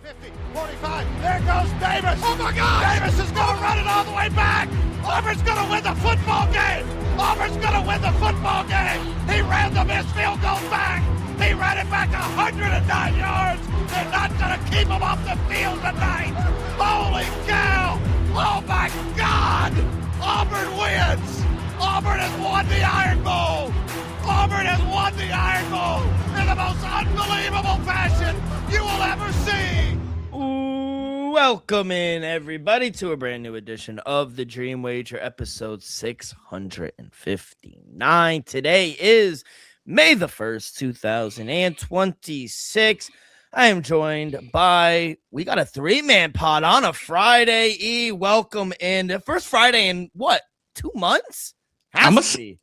50, 45. There goes Davis. Oh, my God. Davis is going to run it all the way back. Auburn's going to win the football game. Auburn's going to win the football game. He ran the missed field goal back. He ran it back 109 yards. They're not going to keep him off the field tonight. Holy cow. Oh, my God. Auburn wins. Auburn has won the Iron Bowl. Auburn has won the Iron Bowl in the most unbelievable fashion you will ever see. Welcome in, everybody, to a brand new edition of the Dream Wager, episode 659. Today is May the 1st, 2026. I am joined by, we got a three-man pod on a Friday. E, welcome in. The first Friday in, what, 2 months? I'm going to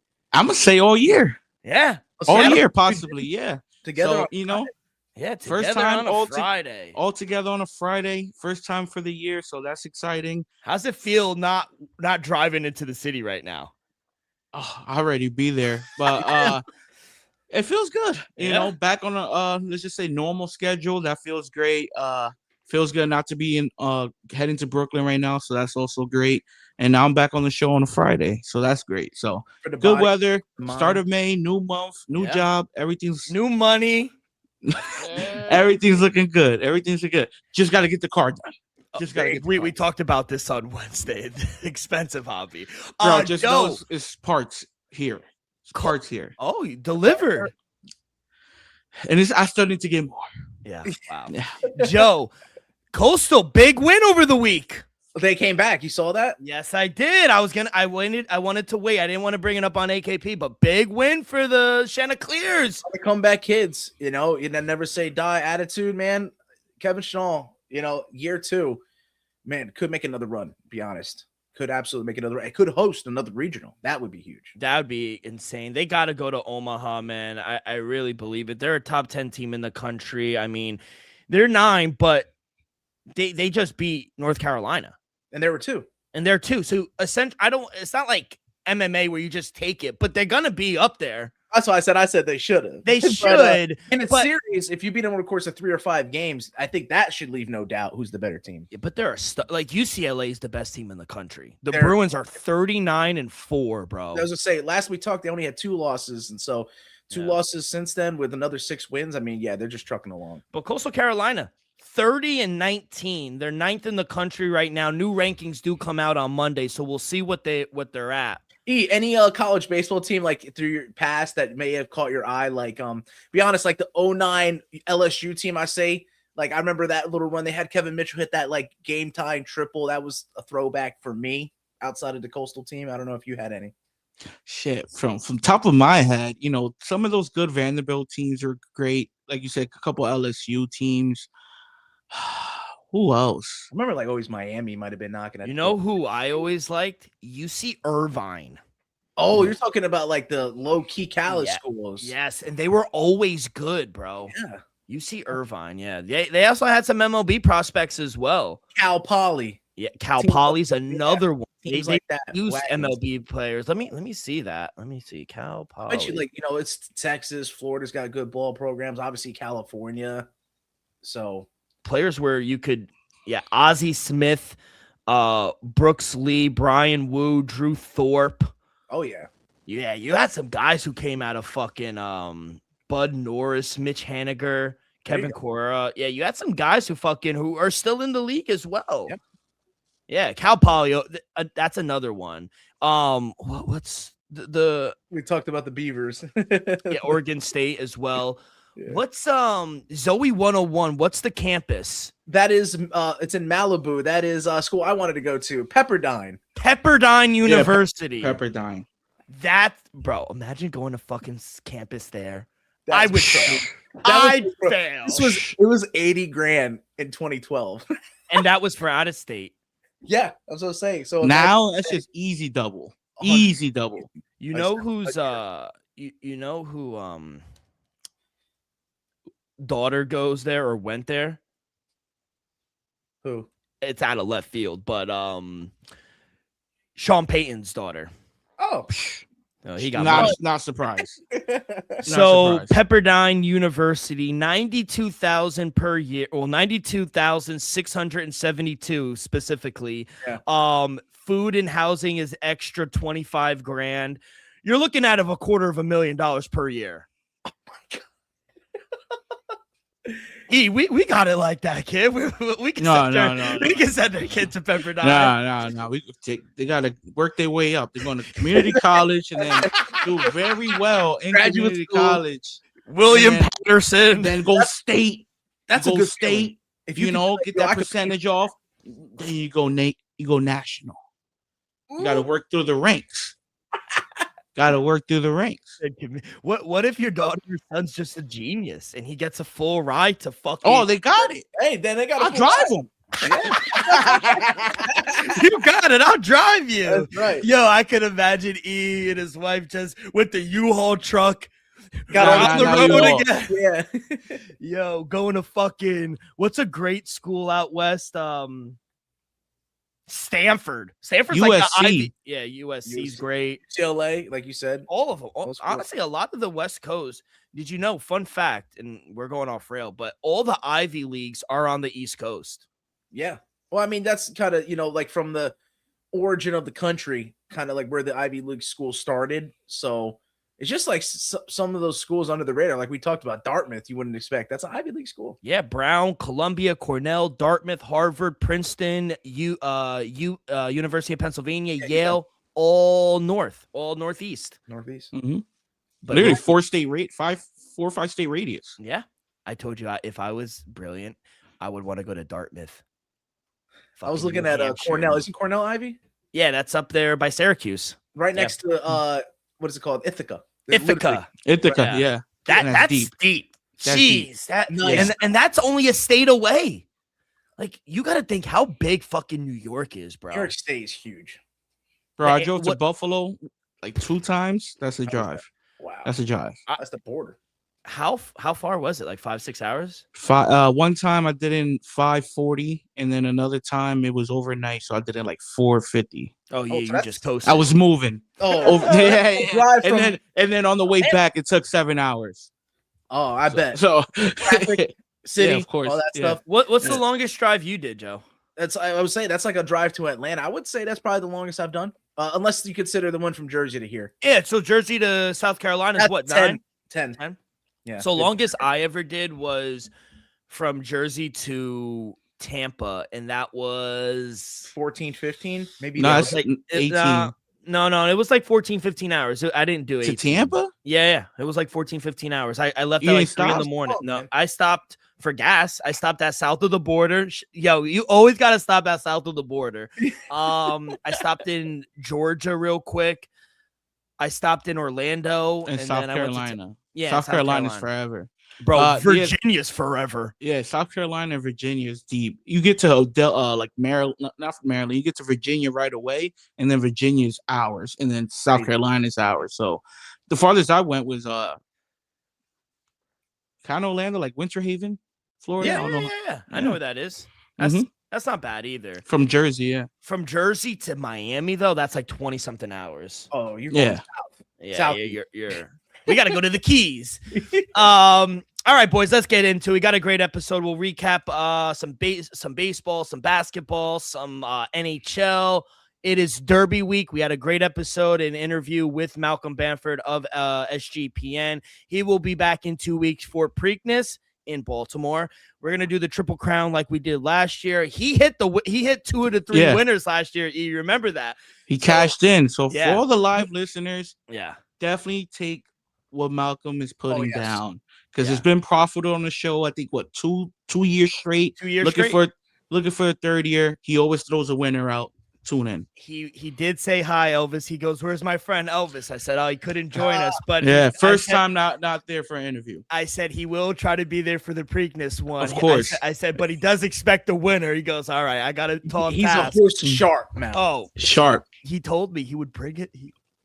say all year. Yeah. All year, possibly, yeah. Together, so, you know. Yeah, first time on a Friday. All together on a Friday. First time for the year, so that's exciting. How's it feel not driving into the city right now? Oh, I already be there, but it feels good. You know, back on a let's just say normal schedule. That feels great. Feels good not to be in heading to Brooklyn right now, so that's also great. And now I'm back on the show on a Friday, so that's great. So good weather, start of May, new month, new job, everything's new money. Everything's looking good. Everything's good. Just got to get the car done. We talked about this on Wednesday. The expensive hobby. Bro, just know it's parts here. It's parts here. Oh, you delivered. And I still need to get more. Yeah. Wow. Yeah. Joe, Coastal, big win over the week. They came back. You saw that? Yes, I did. I wanted to wait. I didn't want to bring it up on AKP, but big win for the Chanticleers. The comeback kids, you know, never say die attitude, man. Kevin Schnall, year 2, man, could make another run, be honest. Could absolutely make another run. It could host another regional. That would be huge. That would be insane. They got to go to Omaha, man. I really believe it. They're a top 10 team in the country. I mean, they're 9, but they just beat North Carolina. And there were 2. So essentially, it's not like MMA where you just take it, but they're gonna be up there. That's why I said they should have. They should. In a series, if you beat them over the course of 3 or 5 games, I think that should leave no doubt who's the better team. Yeah, but they're like UCLA is the best team in the country. The Bruins are 39-4, bro. I was gonna say last we talked, they only had 2 losses, and so 2 losses since then with another 6 wins. I mean, yeah, they're just trucking along. But Coastal Carolina, 30-19. They're 9th in the country right now. New rankings do come out on Monday, so we'll see what they're at. Any college baseball team like through your past that may have caught your eye, like be honest, like the 09 LSU team, I say, like I remember that little run they had. Kevin Mitchell hit that like game tying triple. That was a throwback for me outside of the Coastal team. I don't know if you had any. Shit, from top of my head, some of those good Vanderbilt teams are great. Like you said, a couple LSU teams. Who else? I remember like always Miami might have been knocking at. You know who I always liked? UC Irvine. Oh, you're talking about like the low key college schools. Yes, and they were always good, bro. Yeah. UC Irvine, yeah. They also had some MLB prospects as well. Cal Poly. Yeah, Cal Poly's another one. Teams they like that. Use MLB players. Let me see that. Let me see. Cal Poly. I bet you it's Texas, Florida's got good ball programs. Obviously California. So players where you could, Ozzie Smith, Brooks Lee, Brian Wu, Drew Thorpe. Oh, yeah. Yeah, you had some guys who came out of fucking Bud Norris, Mitch Haniger, Kevin Cora. Yeah, you had some guys who are still in the league as well. Yep. Yeah, Cal Poly, that's another one. What's the we talked about the Beavers. Oregon State as well. Yeah. What's Zoe 101? What's the campus? That is it's in Malibu. That is school I wanted to go to. Pepperdine University. Pepperdine. That, bro, imagine going to fucking campus there. I would fail. I'd fail. It was $80,000 in 2012. And that was for out of state. Yeah, I was gonna say. So now that's just easy double. Easy double. You know who's you know who daughter goes there or went there? Who? It's out of left field, but Sean Payton's daughter. Oh, Oh, he got not surprised. So Pepperdine University, 92,000 per year. Well, 92,672 specifically. Yeah. Food and housing is extra 25 grand. You're looking at of $250,000 per year. Oh my God. We got it like that, kid. We can we can send their kid to Pepperdine. No. They gotta work their way up. They're going to community college and then do very well in community college. William Patterson. Then go state. That's a good state. If you get that percentage off, then you go national. You gotta work through the ranks. What if your daughter or son's just a genius and he gets a full ride to fucking? Oh, they got it. Hey, then they got. I'll drive him. You got it. I'll drive you. That's right. Yo, I could imagine E and his wife just with the U-Haul truck. Got on the road again. Yeah. Yo, going to fucking what's a great school out west? Stanford's USC. like the Ivy. Yeah, USC's great. UCLA, like you said. All of them. Honestly, a lot of the West Coast. Did you know? Fun fact, and we're going off rail, but all the Ivy Leagues are on the East Coast. Yeah. Well, I mean, that's kind of, like from the origin of the country, kind of like where the Ivy League schools started. So it's just like some of those schools under the radar, like we talked about. Dartmouth, you wouldn't expect. That's an Ivy League school. Yeah, Brown, Columbia, Cornell, Dartmouth, Harvard, Princeton, University of Pennsylvania, Yale, all northeast. Mm-hmm. But literally 4 or 5 state radius. Yeah, I told you if I was brilliant, I would want to go to Dartmouth. I was looking at Cornell. Isn't Cornell Ivy? Yeah, that's up there by Syracuse, right next to what is it called? Ithaca. Ithaca, yeah. That's deep. Jeez, that nice. And that's only a state away. Like, you got to think how big fucking New York is, bro. New York State is huge. Bro, I drove to Buffalo like 2 times. That's a drive. Wow. That's a drive. That's the border. How far was it? Like 5-6 hours? One time I did in 5:40, and then another time it was overnight, so I did it like 4:50. Oh yeah, you just coasted. I was moving. And then on the way back, it took 7 hours. Oh, I bet. So traffic, city, yeah, of course, all that stuff. What's the longest drive you did, Joe? I would say that's like a drive to Atlanta. I would say that's probably the longest I've done, unless you consider the one from Jersey to here. Yeah, so Jersey to South Carolina is what, 10? 10? Yeah. So longest I ever did was from Jersey to Tampa, and that was 14, 15, maybe. No, it's like 18. No, it was like 14, 15 hours. I didn't do it. To Tampa? Yeah. It was like 14, 15 hours. I left at like 3 in the morning. No, man. I stopped for gas. I stopped at south of the border. Yo, you always got to stop at south of the border. I stopped in Georgia real quick. I stopped in Orlando. And South Carolina. South Carolina's forever. Bro, Virginia's forever. Yeah, South Carolina and Virginia is deep. You get to like Maryland, not from Maryland. You get to Virginia right away, and then Virginia's ours, and then South Carolina's ours. So the farthest I went was kind of Orlando, like Winter Haven, Florida. Yeah. I know where that is. That's not bad either. From Jersey, yeah. From Jersey to Miami, though, that's like 20-something hours. Oh, you're going south. Yeah, you're we got to go to the Keys. All right, boys, let's get into it. We got a great episode. We'll recap some baseball, some basketball, some NHL. It is Derby week. We had a great episode, an interview with Malcolm Bamford of SGPN. He will be back in 2 weeks for Preakness in Baltimore. We're gonna do the Triple Crown like we did last year. He hit 2 of the 3 winners last year. You remember that? He cashed in. So for all the live listeners, definitely take what Malcolm is putting down, because it's been profitable on the show. I think 2 years straight. 2 years looking for a third year. He always throws a winner out. Tune in. He did say hi, Elvis. He goes, "Where's my friend Elvis?" I said, "Oh, he couldn't join us, but first time not there for an interview." I said he will try to be there for the Preakness one. Of course. I said, but he does expect a winner. He goes, "All right, I got to tell him." He's a horse sharp, man. Oh, sharp. He told me he would bring it.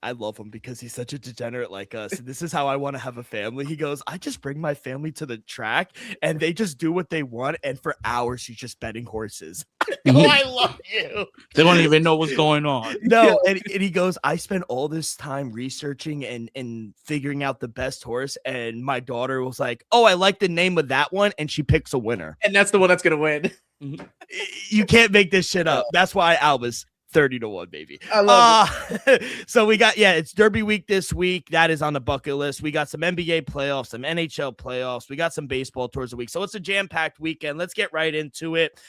I love him because he's such a degenerate like us. This is how I want to have a family. He goes, I just bring my family to the track and they just do what they want. And for hours, he's just betting horses. Oh, I love you. They don't even know what's going on. No, and he goes, I spent all this time researching and figuring out the best horse. And my daughter was like, oh, I like the name of that one. And she picks a winner. And that's the one that's going to win. You can't make this shit up. That's why Elvis. 30-1, baby. I love it. So we got, it's Derby week this week. That is on the bucket list. We got some NBA playoffs, some NHL playoffs. We got some baseball towards the week. So it's a jam-packed weekend. Let's get right into it.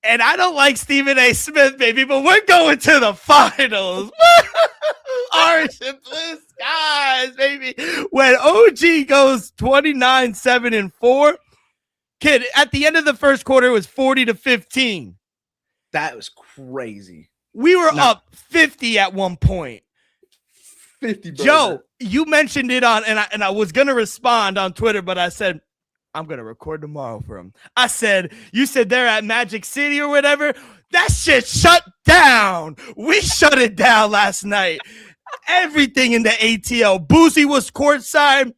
And I don't like Stephen A. Smith, baby, but we're going to the finals. Orange and blue skies, baby. When OG goes 29-7-4, kid, at the end of the first quarter, it was 40-15. That was crazy. We were up 50 at one point. 50, bro. Joe, you mentioned it on, and I was going to respond on Twitter, but I said, I'm going to record tomorrow for him. I said, you said they're at Magic City or whatever. That shit shut down. We shut it down last night. Everything in the ATL. Boozy was courtside.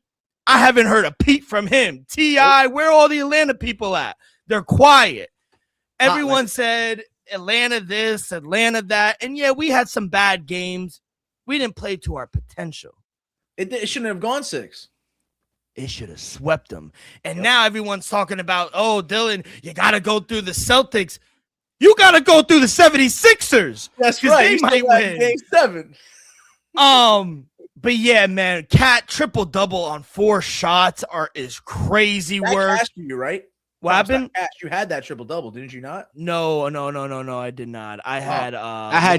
I haven't heard a peep from him. T.I., where are all the Atlanta people at? They're quiet. Everyone said Atlanta this, Atlanta that. And yeah, we had some bad games. We didn't play to our potential. It shouldn't have gone 6. It should have swept them. And now everyone's talking about, oh, Dylan, you got to go through the Celtics. You got to go through the 76ers. That's right. They might win. Game 7. But yeah, man, Cat triple-double on 4 shots is crazy work. Asked you, right? What happened? You had that triple-double, didn't you not? No, I did not. I had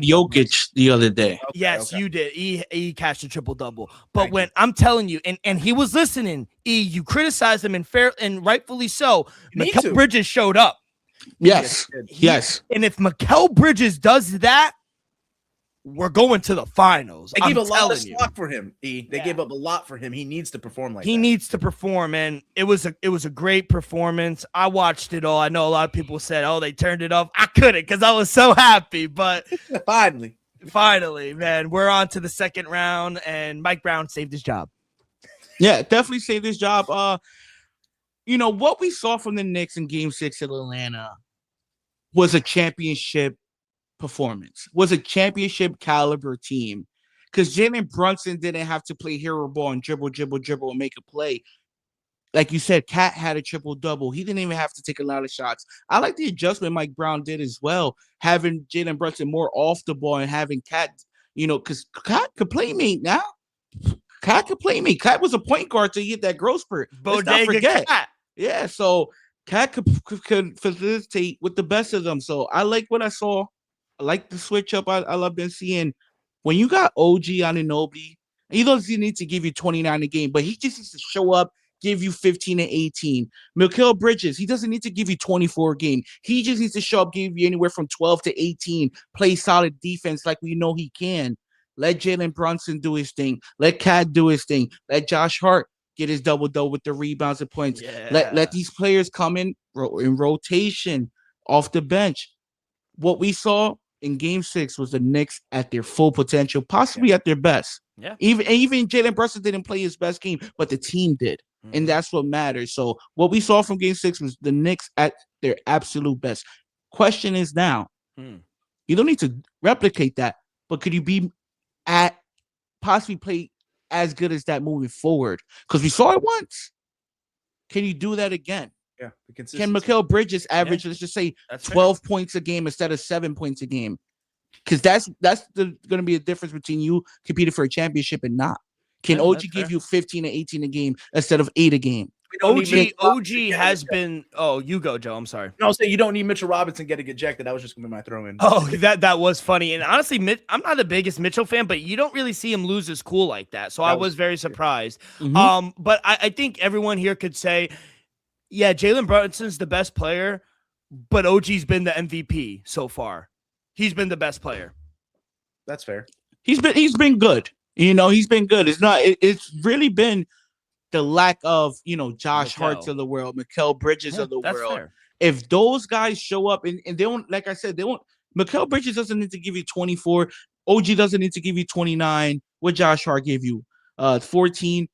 Jokic the other day. Okay, yes, you did. He cashed a triple-double. But when I'm telling you, and he was listening, you criticized him and rightfully so. Mikal Bridges showed up. Yes. Yes. And if Mikal Bridges does that, we're going to the finals. They gave a lot of stock for him. They gave up a lot for him. He needs to perform like that. He needs to perform, and it was a great performance. I watched it all. I know a lot of people said, "Oh, they turned it off." I couldn't because I was so happy. But finally, man, we're on to the second round, and Mike Brown saved his job. Yeah, definitely saved his job. What we saw from the Knicks in Game 6 at Atlanta was a championship performance, was a championship caliber team, because Jalen Brunson didn't have to play hero ball and dribble and make a play. Like you said, Cat had a triple-double. He didn't even have to take a lot of shots. I like the adjustment Mike Brown did as well, having Jalen Brunson more off the ball and having Cat, because Cat could play me now. Cat could play me. Cat was a point guard to get that growth spurt. Let's not forget. Cat. Yeah, so Cat could facilitate with the best of them. So I like what I saw. I like the switch up. I love been seeing when you got OG Anunoby. He doesn't need to give you 29 a game, but he just needs to show up, give you 15 and 18. Mikal Bridges, he doesn't need to give you 24 a game. He just needs to show up, give you anywhere from 12 to 18, play solid defense like we know he can. Let Jalen Brunson do his thing. Let Cat do his thing. Let Josh Hart get his double-double with the rebounds and points. Yeah. Let these players come in rotation off the bench. What we saw in Game 6 was the Knicks at their full potential, possibly at their best. Yeah. Even Jalen Brunson didn't play his best game, but the team did. Mm-hmm. And that's what matters. So what we saw from Game 6 was the Knicks at their absolute best. Question is now, you don't need to replicate that, but could you be at possibly play as good as that moving forward? Because we saw it once. Can you do that again? Yeah. Can Mikal Bridges average, let's just say, 12 points a game instead of 7 points a game? Because that's going to be a difference between you competing for a championship and not. Can OG give you 15 and 18 a game instead of 8 a game? OG has been. Oh, you go, Joe. I'm sorry. No, I'll say you don't need Mitchell Robinson getting ejected. That was just going to be my throw in. Oh, that was funny. And honestly, I'm not the biggest Mitchell fan, but you don't really see him lose his cool like that. So I was very surprised. Mm-hmm. But I think everyone here could say, yeah, Jalen Brunson's the best player, but OG's been the MVP so far. He's been the best player. That's fair. He's been good. He's been good. It's really been the lack of, Josh Hart's of the world, Mikal Bridges of the world. Fair. If those guys show up and they don't, like I said, Mikal Bridges doesn't need to give you 24. OG doesn't need to give you 29. What Josh Hart gave you? 14.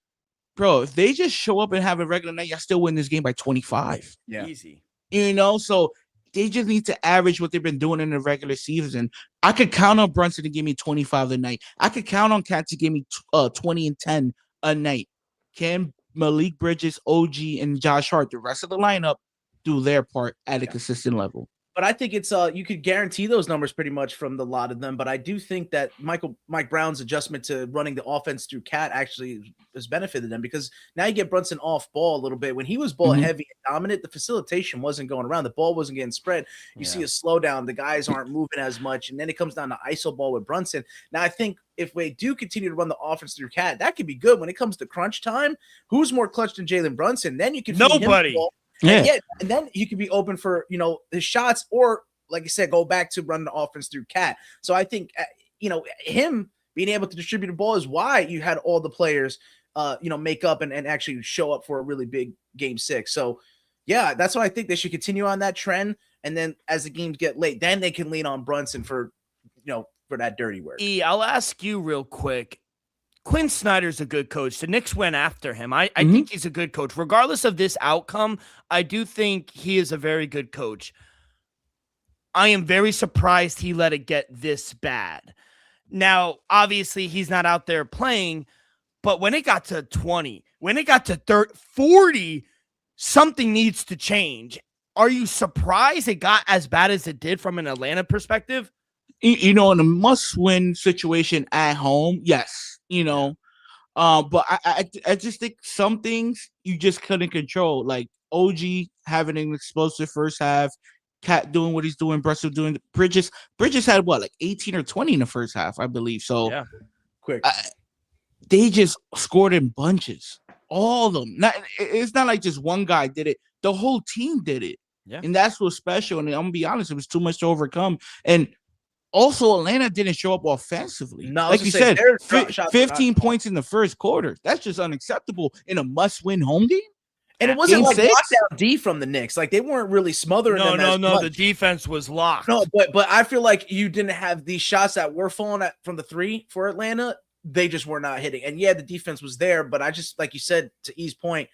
Bro, if they just show up and have a regular night, y'all still win this game by 25. Yeah. Easy. So they just need to average what they've been doing in the regular season. I could count on Brunson to give me 25 a night. I could count on Cat to give me 20 and 10 a night. Can Malik Bridges, OG, and Josh Hart, the rest of the lineup, do their part at a consistent level? But I think it's you could guarantee those numbers pretty much from the lot of them. But I do think that Mike Brown's adjustment to running the offense through Cat actually has benefited them, because now you get Brunson off ball a little bit. When he was ball heavy and dominant, the facilitation wasn't going around. The ball wasn't getting spread. You see a slowdown. The guys aren't moving as much. And then it comes down to ISO ball with Brunson. Now I think if we do continue to run the offense through Cat, that could be good. When it comes to crunch time, who's more clutch than Jalen Brunson? Then you can feed him the ball. And then you can be open for, his shots, or like I said, go back to running the offense through Cat. So I think, him being able to distribute the ball is why you had all the players, make up and actually show up for a really big game 6. So yeah, that's why I think they should continue on that trend. And then as the games get late, then they can lean on Brunson for that dirty work. I'll ask you real quick. Quinn Snyder's a good coach. The Knicks went after him. I think he's a good coach. Regardless of this outcome, I do think he is a very good coach. I am very surprised he let it get this bad. Now, obviously, he's not out there playing, but when it got to 20, when it got to 40, something needs to change. Are you surprised it got as bad as it did from an Atlanta perspective? In a must-win situation at home, yes. But I just think some things you just couldn't control, like OG having an explosive first half, Cat doing what he's doing, Brunson doing. Bridges had like 18 or 20 in the first half, I believe. So yeah, quick. They just scored in bunches, all of them. It's not like just one guy did it; the whole team did it. Yeah, and that's what's special. And I'm gonna be honest, it was too much to overcome. And also, Atlanta didn't show up offensively. No, like you said, 15 points in the first quarter. That's just unacceptable in a must-win home game. And it wasn't like lockdown D from the Knicks. Like, they weren't really smothering them as much. The defense was locked. No, but I feel like you didn't have these shots that were falling from the 3 for Atlanta. They just were not hitting. And yeah, the defense was there, but I just, like you said, to E's point,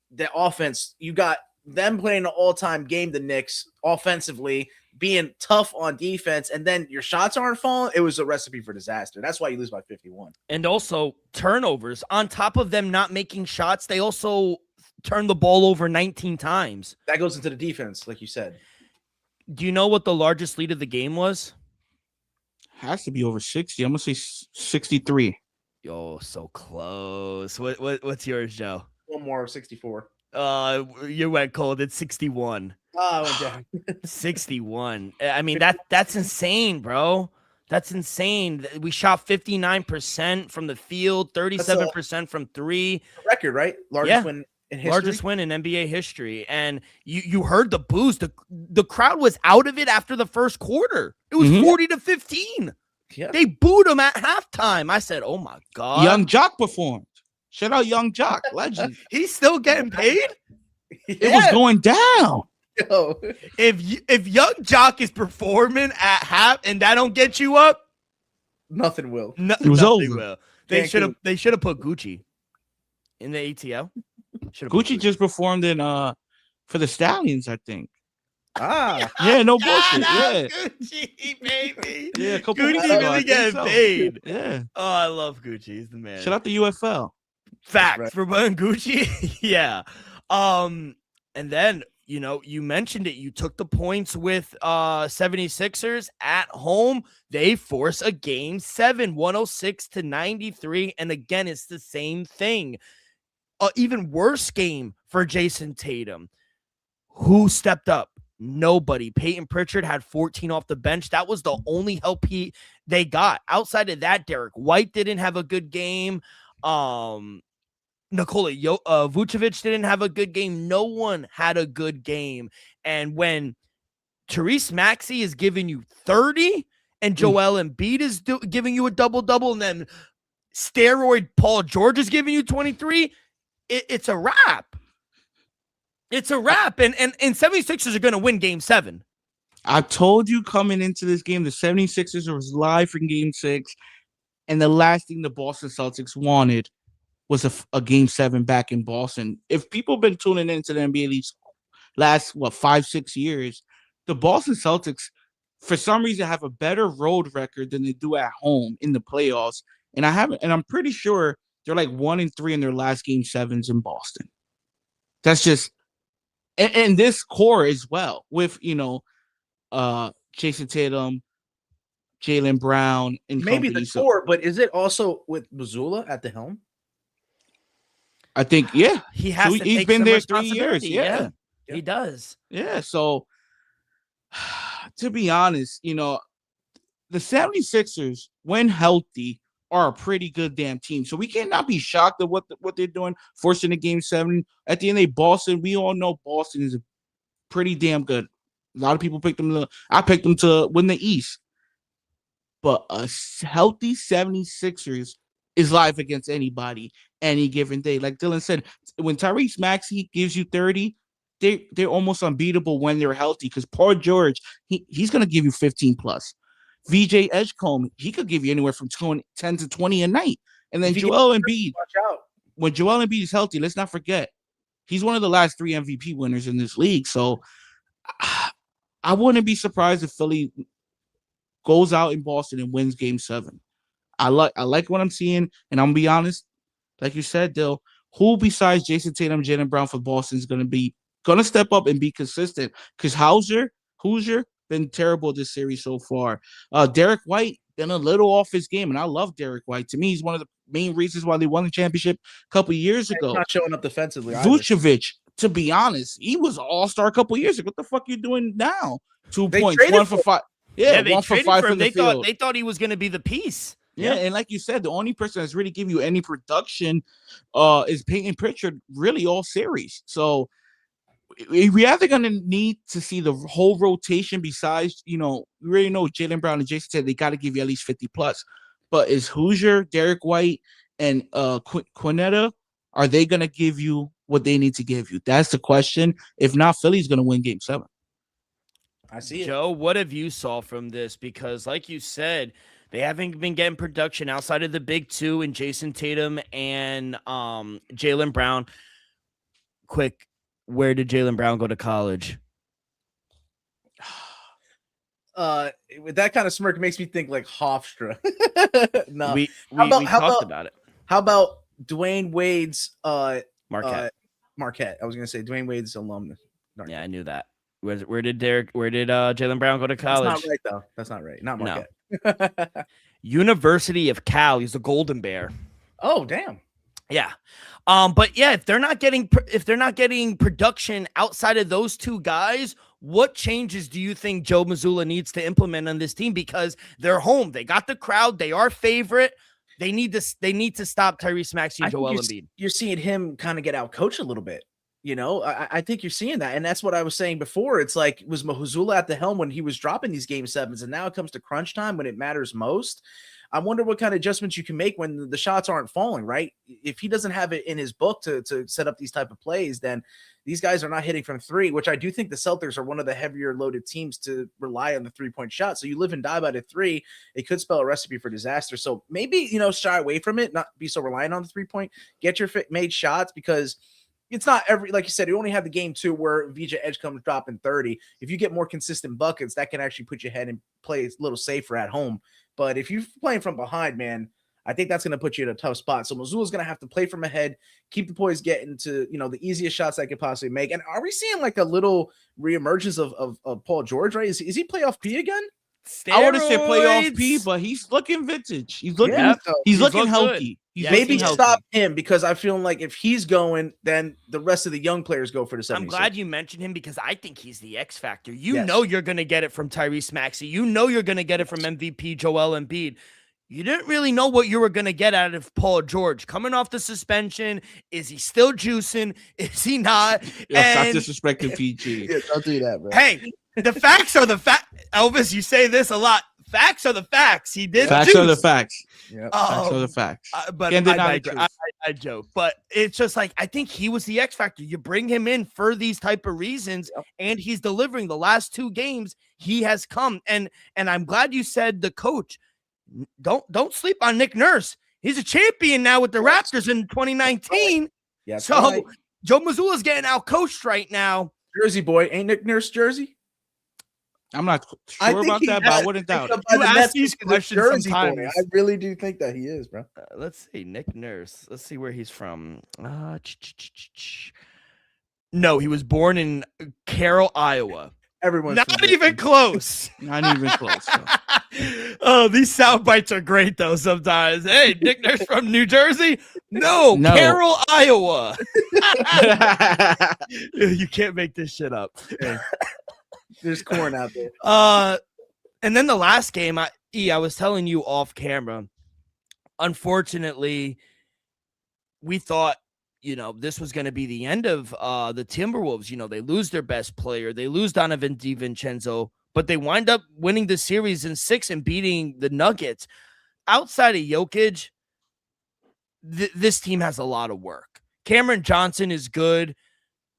the offense, you got them playing an all-time game, the Knicks, offensively, being tough on defense, and then your shots aren't falling. It was a recipe for disaster. That's why you lose by 51. And also turnovers. On top of them not making shots, they also turned the ball over 19 times. That goes into the defense, like you said. Do you know what the largest lead of the game was? Has to be over 60. I'm gonna say 63. Yo, so close. What's yours, Joe? One more, 64. You went cold. It's 61. Oh, went down. 61. I mean, that's insane, bro. That's insane. We shot 59% from the field, 37% from 3. Record, right? Largest win in history. Largest win in NBA history. And you heard the boos. The crowd was out of it after the first quarter. It was 40-15. Yeah. They booed him at halftime. I said, oh my God. Young Jock performed. Shout out Young Jock, legend. He's still getting paid? It was going down. Yo. If Young Jock is performing at half and that don't get you up, nothing will. It was over. Will. They should have put Gucci in the ATL. Gucci just performed in for the Stallions, I think. Yeah, no bullshit. Yeah, Gucci, baby. Yeah, a couple Gucci really getting paid. Yeah. Oh, I love Gucci. He's the man. Shout out the UFL. Fact right. for buying Gucci. Yeah. And then, you mentioned it. You took the points with 76ers at home. They force a game 7, 106-93. And again, it's the same thing. Even worse game for Jason Tatum. Who stepped up? Nobody. Peyton Pritchard had 14 off the bench. That was the only help they got. Outside of that, Derek White didn't have a good game. Nikola Vucevic didn't have a good game. No one had a good game. And when Therese Maxey is giving you 30 and Joel Embiid is giving you a double-double, and then steroid Paul George is giving you 23, it's a wrap. It's a wrap. And 76ers are going to win game 7. I told you coming into this game, the 76ers was live for Game 6, and the last thing the Boston Celtics wanted was a Game 7 back in Boston. If people have been tuning into the NBA these last, 5-6 years, the Boston Celtics, for some reason, have a better road record than they do at home in the playoffs. And I'm pretty sure they're like 1-3 in their last Game 7s in Boston. That's just, and this core as well with, Jason Tatum, Jaylen Brown, and maybe company. the core, but is it also with Mazzulla at the helm? I think, yeah. He has to he's take been some there 3 years. Yeah, he does. Yeah, so to be honest, the 76ers, when healthy, are a pretty good damn team. So we cannot be shocked at what they're doing, forcing a Game 7. At the end of the day, Boston, we all know Boston is pretty damn good. A lot of people picked them. I picked them to win the East. But a healthy 76ers is live against anybody any given day. Like Dylan said, when Tyrese Maxey gives you 30, they're almost unbeatable when they're healthy, because Paul George, he's going to give you 15 plus. VJ Edgecombe, he could give you anywhere from 10 to 20 a night. And then Joel Embiid, when Joel Embiid is healthy, let's not forget, he's one of the last 3 MVP winners in this league. So I wouldn't be surprised if Philly goes out in Boston and wins Game 7. I like what I'm seeing, and I'm gonna be honest, like you said, Dill, who besides Jason Tatum, Jaylen Brown for Boston is gonna step up and be consistent? Because Hoosier been terrible this series so far. Derek White been a little off his game, and I love Derek White. To me, he's one of the main reasons why they won the championship a couple of years ago. He's not showing up defensively. Vucevic, to be honest, he was an all-star a couple of years ago. What the fuck are you doing now? 2 points, 1 for 5. Yeah, they 1 for 5 from the field. They thought he was going to be the piece. Yeah, and like you said, the only person that's really give you any production is Peyton Pritchard, really all series. So we're either going to need to see the whole rotation besides, we already know Jaylen Brown and Jason said they got to give you at least 50 plus. But is Hoosier, Derek White, and Quinetta, are they going to give you what they need to give you? That's the question. If not, Philly's going to win Game 7. I see it. Joe, what have you saw from this? Because like you said, they haven't been getting production outside of the big two and Jason Tatum and Jaylen Brown. Quick, where did Jaylen Brown go to college? With that kind of smirk makes me think like Hofstra. No, we talked about it. How about Dwayne Wade's Marquette? Marquette. I was gonna say Dwayne Wade's alumnus. Yeah, I knew that. Where did Jaylen Brown go to college? That's not right, though. That's not right. Not Marquette. No. University of Cal. He's a Golden Bear. Oh, damn. Yeah. But yeah, if they're not getting production outside of those two guys, what changes do you think Joe Mazzulla needs to implement on this team? Because they're home. They got the crowd. They are favorite. They need to stop Tyrese Maxey and Joel Embiid. You're seeing him kind of get out coached a little bit. I think you're seeing that. And that's what I was saying before. It's like, was Mazzulla at the helm when he was dropping these Game 7s, and now it comes to crunch time when it matters most. I wonder what kind of adjustments you can make when the shots aren't falling, right? If he doesn't have it in his book to set up these type of plays, then these guys are not hitting from 3, which I do think the Celtics are one of the heavier loaded teams to rely on the 3-point shot. So you live and die by the 3. It could spell a recipe for disaster. So maybe, shy away from it, not be so reliant on the 3-point, get your made shots, because it's not like you said, you only have the Game 2 where VJ Edgecombe dropping 30. If you get more consistent buckets, that can actually put you ahead and play a little safer at home. But if you're playing from behind, man, I think that's going to put you in a tough spot. So Mazzulla's going to have to play from ahead, keep the boys getting to, the easiest shots I could possibly make. And are we seeing like a little reemergence of Paul George, right? Is he playoff P again? Steroids. I would have said playoff P, but he's looking vintage. He's looking healthy. Maybe stop him, because I feel like if he's going, then the rest of the young players go for the 76ers. I'm glad you mentioned him, because I think he's the X factor. You know you're going to get it from Tyrese Maxey. You know you're going to get it from MVP Joel Embiid. You didn't really know what you were going to get out of Paul George. Coming off the suspension, is he still juicing? Is he not? Stop disrespecting PG. Yeah, don't do that, bro. Hey, the facts are the facts. Elvis, you say this a lot. Facts are the facts. He did. Facts juice. are the facts. Yeah, facts are the facts. But Can't deny the truth. I joke, but it's just like I think he was the X factor. You bring him in for these type of reasons, and he's delivering. The last 2 games, he has come, and I'm glad you said the coach. Don't sleep on Nick Nurse. He's a champion now with the Raptors in 2019. Yeah, so right. Joe Mazzulla's getting out coached right now. Jersey boy, ain't Nick Nurse Jersey? I'm not sure about that, but I wouldn't doubt it. You ask these questions sometimes. Boy. I really do think that he is, bro. Let's see, Nick Nurse. Let's see where he's from. No, he was born in Carroll, Iowa. Everyone's not even close. Not even close. Oh, these sound bites are great though. Sometimes, hey, Nick Nurse from New Jersey? No, Carroll, Iowa. You can't make this shit up. There's corn out there. And then the last game, I was telling you off camera. Unfortunately, we thought, this was going to be the end of the Timberwolves. They lose their best player. They lose Donovan DiVincenzo, but they wind up winning the series in 6 and beating the Nuggets. Outside of Jokic, this team has a lot of work. Cameron Johnson is good,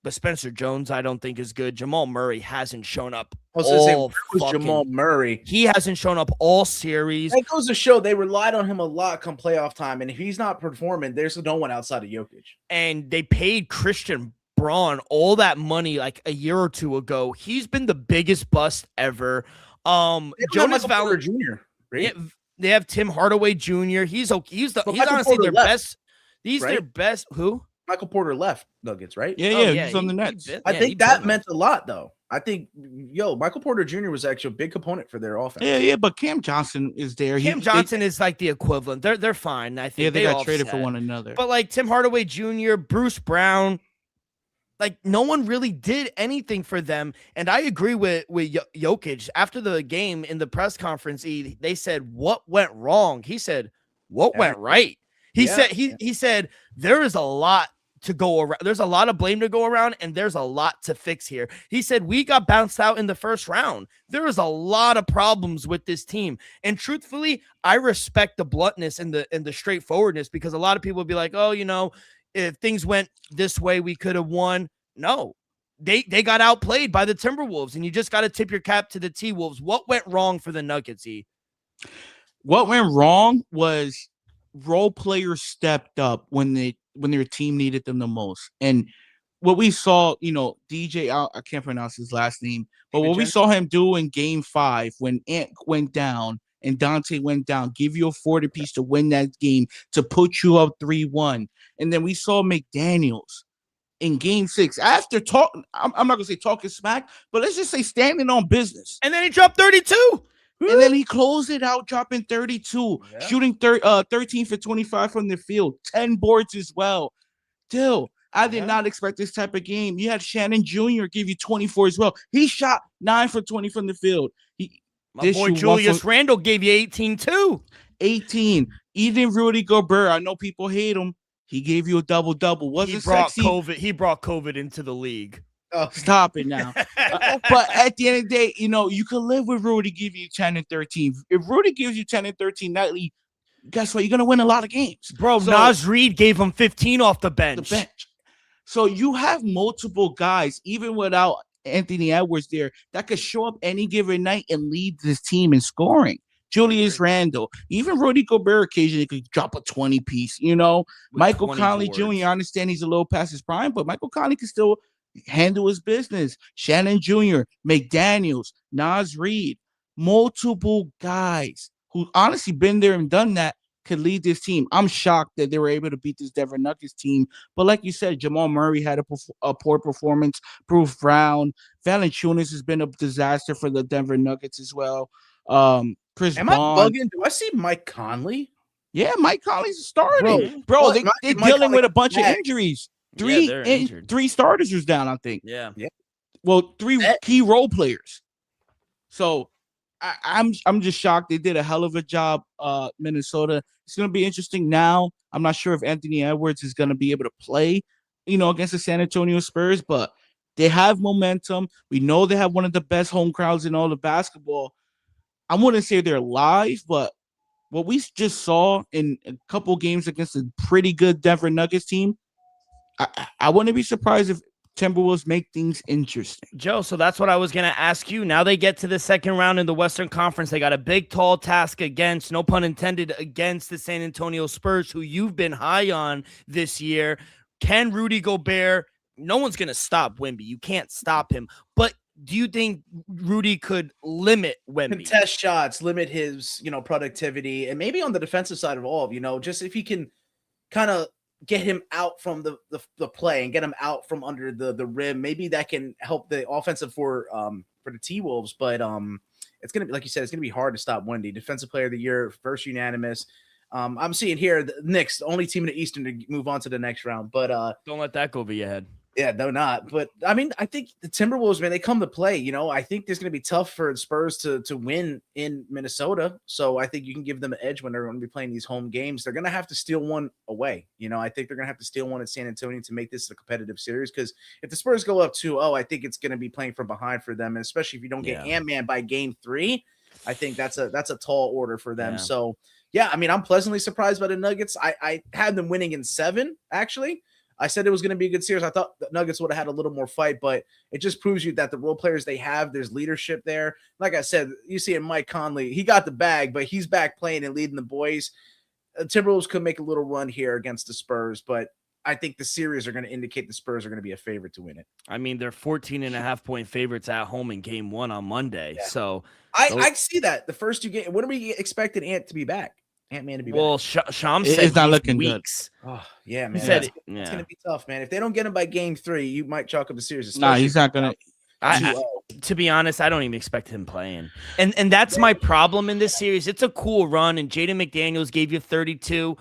but Spencer Jones, I don't think is good. Jamal Murray hasn't shown up. Jamal Murray. He hasn't shown up all series. That goes to show they relied on him a lot come playoff time, and if he's not performing, there's no one outside of Jokic. And they paid Christian Braun all that money like a year or 2 ago. He's been the biggest bust ever. Jonas Valanciunas Jr. Right? Yeah, they have Tim Hardaway Jr. He's honestly their best. He's their best. Who? Michael Porter left Nuggets, right? Yeah, he's on the Nets. I think that meant a lot, though. I think, Michael Porter Jr. was actually a big component for their offense. Yeah, but Cam Johnson is there. Cam Johnson is like the equivalent. They're fine. I think. Yeah, they got traded for one another. But like Tim Hardaway Jr., Bruce Brown, like no one really did anything for them. And I agree with Jokic. After the game in the press conference, they said, "What went wrong?" He said, "What went right?" He said there is a lot to go around. There's a lot of blame to go around, and there's a lot to fix here. He said, we got bounced out in the first round. There is a lot of problems with this team. And truthfully, I respect the bluntness and the straightforwardness, because a lot of people would be like, oh, if things went this way, we could have won. No, they got outplayed by the Timberwolves, and you just got to tip your cap to the T-Wolves. What went wrong for the Nuggets, E? What went wrong was role players stepped up when their team needed them the most. And what we saw, DJ, I can't pronounce his last name, but what we saw him do in game 5 when Ant went down and Dante went down, give you a 40 piece to win that game, to put you up 3-1. And then we saw McDaniels in game 6 after talking, I'm not going to say talking smack, but let's just say standing on business. And then he dropped 32. And then he closed it out, dropping 32, shooting 13 for 25 from the field, 10 boards as well. Still, I did not expect this type of game. You had Shannon Jr. give you 24 as well. He shot 9 for 20 from the field. My boy Julius Randle gave you 18 too. 18. Even Rudy Gobert, I know people hate him. He gave you a double-double. Wasn't sexy. He brought COVID into the league. Oh, stop it now. But at the end of the day, you can live with Rudy giving you 10 and 13. If Rudy gives you 10 and 13 nightly, guess what? You're going to win a lot of games. Bro, Naz Reid gave him 15 off the bench. So you have multiple guys, even without Anthony Edwards there, that could show up any given night and lead this team in scoring. Julius Randle, even Rudy Gobert occasionally could drop a 20 piece, Michael Conley Jr., I understand he's a little past his prime, but Michael Conley can still handle his business. Shannon Jr., McDaniels, Naz Reid, multiple guys who honestly been there and done that could lead this team. I'm shocked that they were able to beat this Denver Nuggets team. But like you said, Jamal Murray had a poor performance. Bruce Brown, Valanciunas has been a disaster for the Denver Nuggets as well. Chris Am Bond. I bugging? Do I see Mike Conley? Yeah, Mike Conley's starting. Bro, they're dealing with a bunch of injuries. Three starters was down, I think. Yeah. Well, 3 key role players. So I'm just shocked. They did a hell of a job, Minnesota. It's going to be interesting now. I'm not sure if Anthony Edwards is going to be able to play, against the San Antonio Spurs, but they have momentum. We know they have one of the best home crowds in all of basketball. I wouldn't say they're live, but what we just saw in a couple games against a pretty good Denver Nuggets team, I wouldn't be surprised if Timberwolves make things interesting. Joe, so that's what I was going to ask you. Now they get to the second round in the Western Conference. They got a big, tall task against, no pun intended, against the San Antonio Spurs, who you've been high on this year. Can Rudy Gobert? No one's going to stop Wemby. You can't stop him. But do you think Rudy could limit Wemby? Contest shots, limit his, productivity, and maybe on the defensive side of all, just if he can kind of get him out from the play and get him out from under the rim, maybe that can help the offensive for the T-Wolves. But it's gonna be, like you said, it's gonna be hard to stop Wemby. Defensive Player of the Year, first unanimous. I'm seeing here the Knicks, the only team in the Eastern to move on to the next round. But don't let that go over your head. Yeah, no, not. But I mean, I think the Timberwolves, man, they come to play. I think there's going to be tough for the Spurs to win in Minnesota. So I think you can give them an edge when they're going to be playing these home games. They're going to have to steal one away. I think they're going to have to steal one in San Antonio to make this a competitive series. Because if the Spurs go up 2-0, I think it's going to be playing from behind for them. And especially if you don't get Ant-Man by game 3, I think that's a tall order for them. Yeah. So, yeah, I mean, I'm pleasantly surprised by the Nuggets. I had them winning in 7, actually. I said it was going to be a good series. I thought the Nuggets would have had a little more fight, but it just proves you that the role players they have, there's leadership there. Like I said, you see in Mike Conley, he got the bag, but he's back playing and leading the boys. Timberwolves could make a little run here against the Spurs, but I think the series are going to indicate the Spurs are going to be a favorite to win it. I mean, they're 14.5-point favorites at home in game 1 on Monday. Yeah. So I see that. The first 2 games, when are we expecting Ant to be back? Ant-Man to be well, back. Sham said it's not looking weeks. good. Oh, yeah, man. It's going to be tough, man. If they don't get him by game 3, you might chalk up the series. Nah, he's not going to. To be honest, I don't even expect him playing. And that's my problem in this series. It's a cool run, and Jaden McDaniels gave you 32.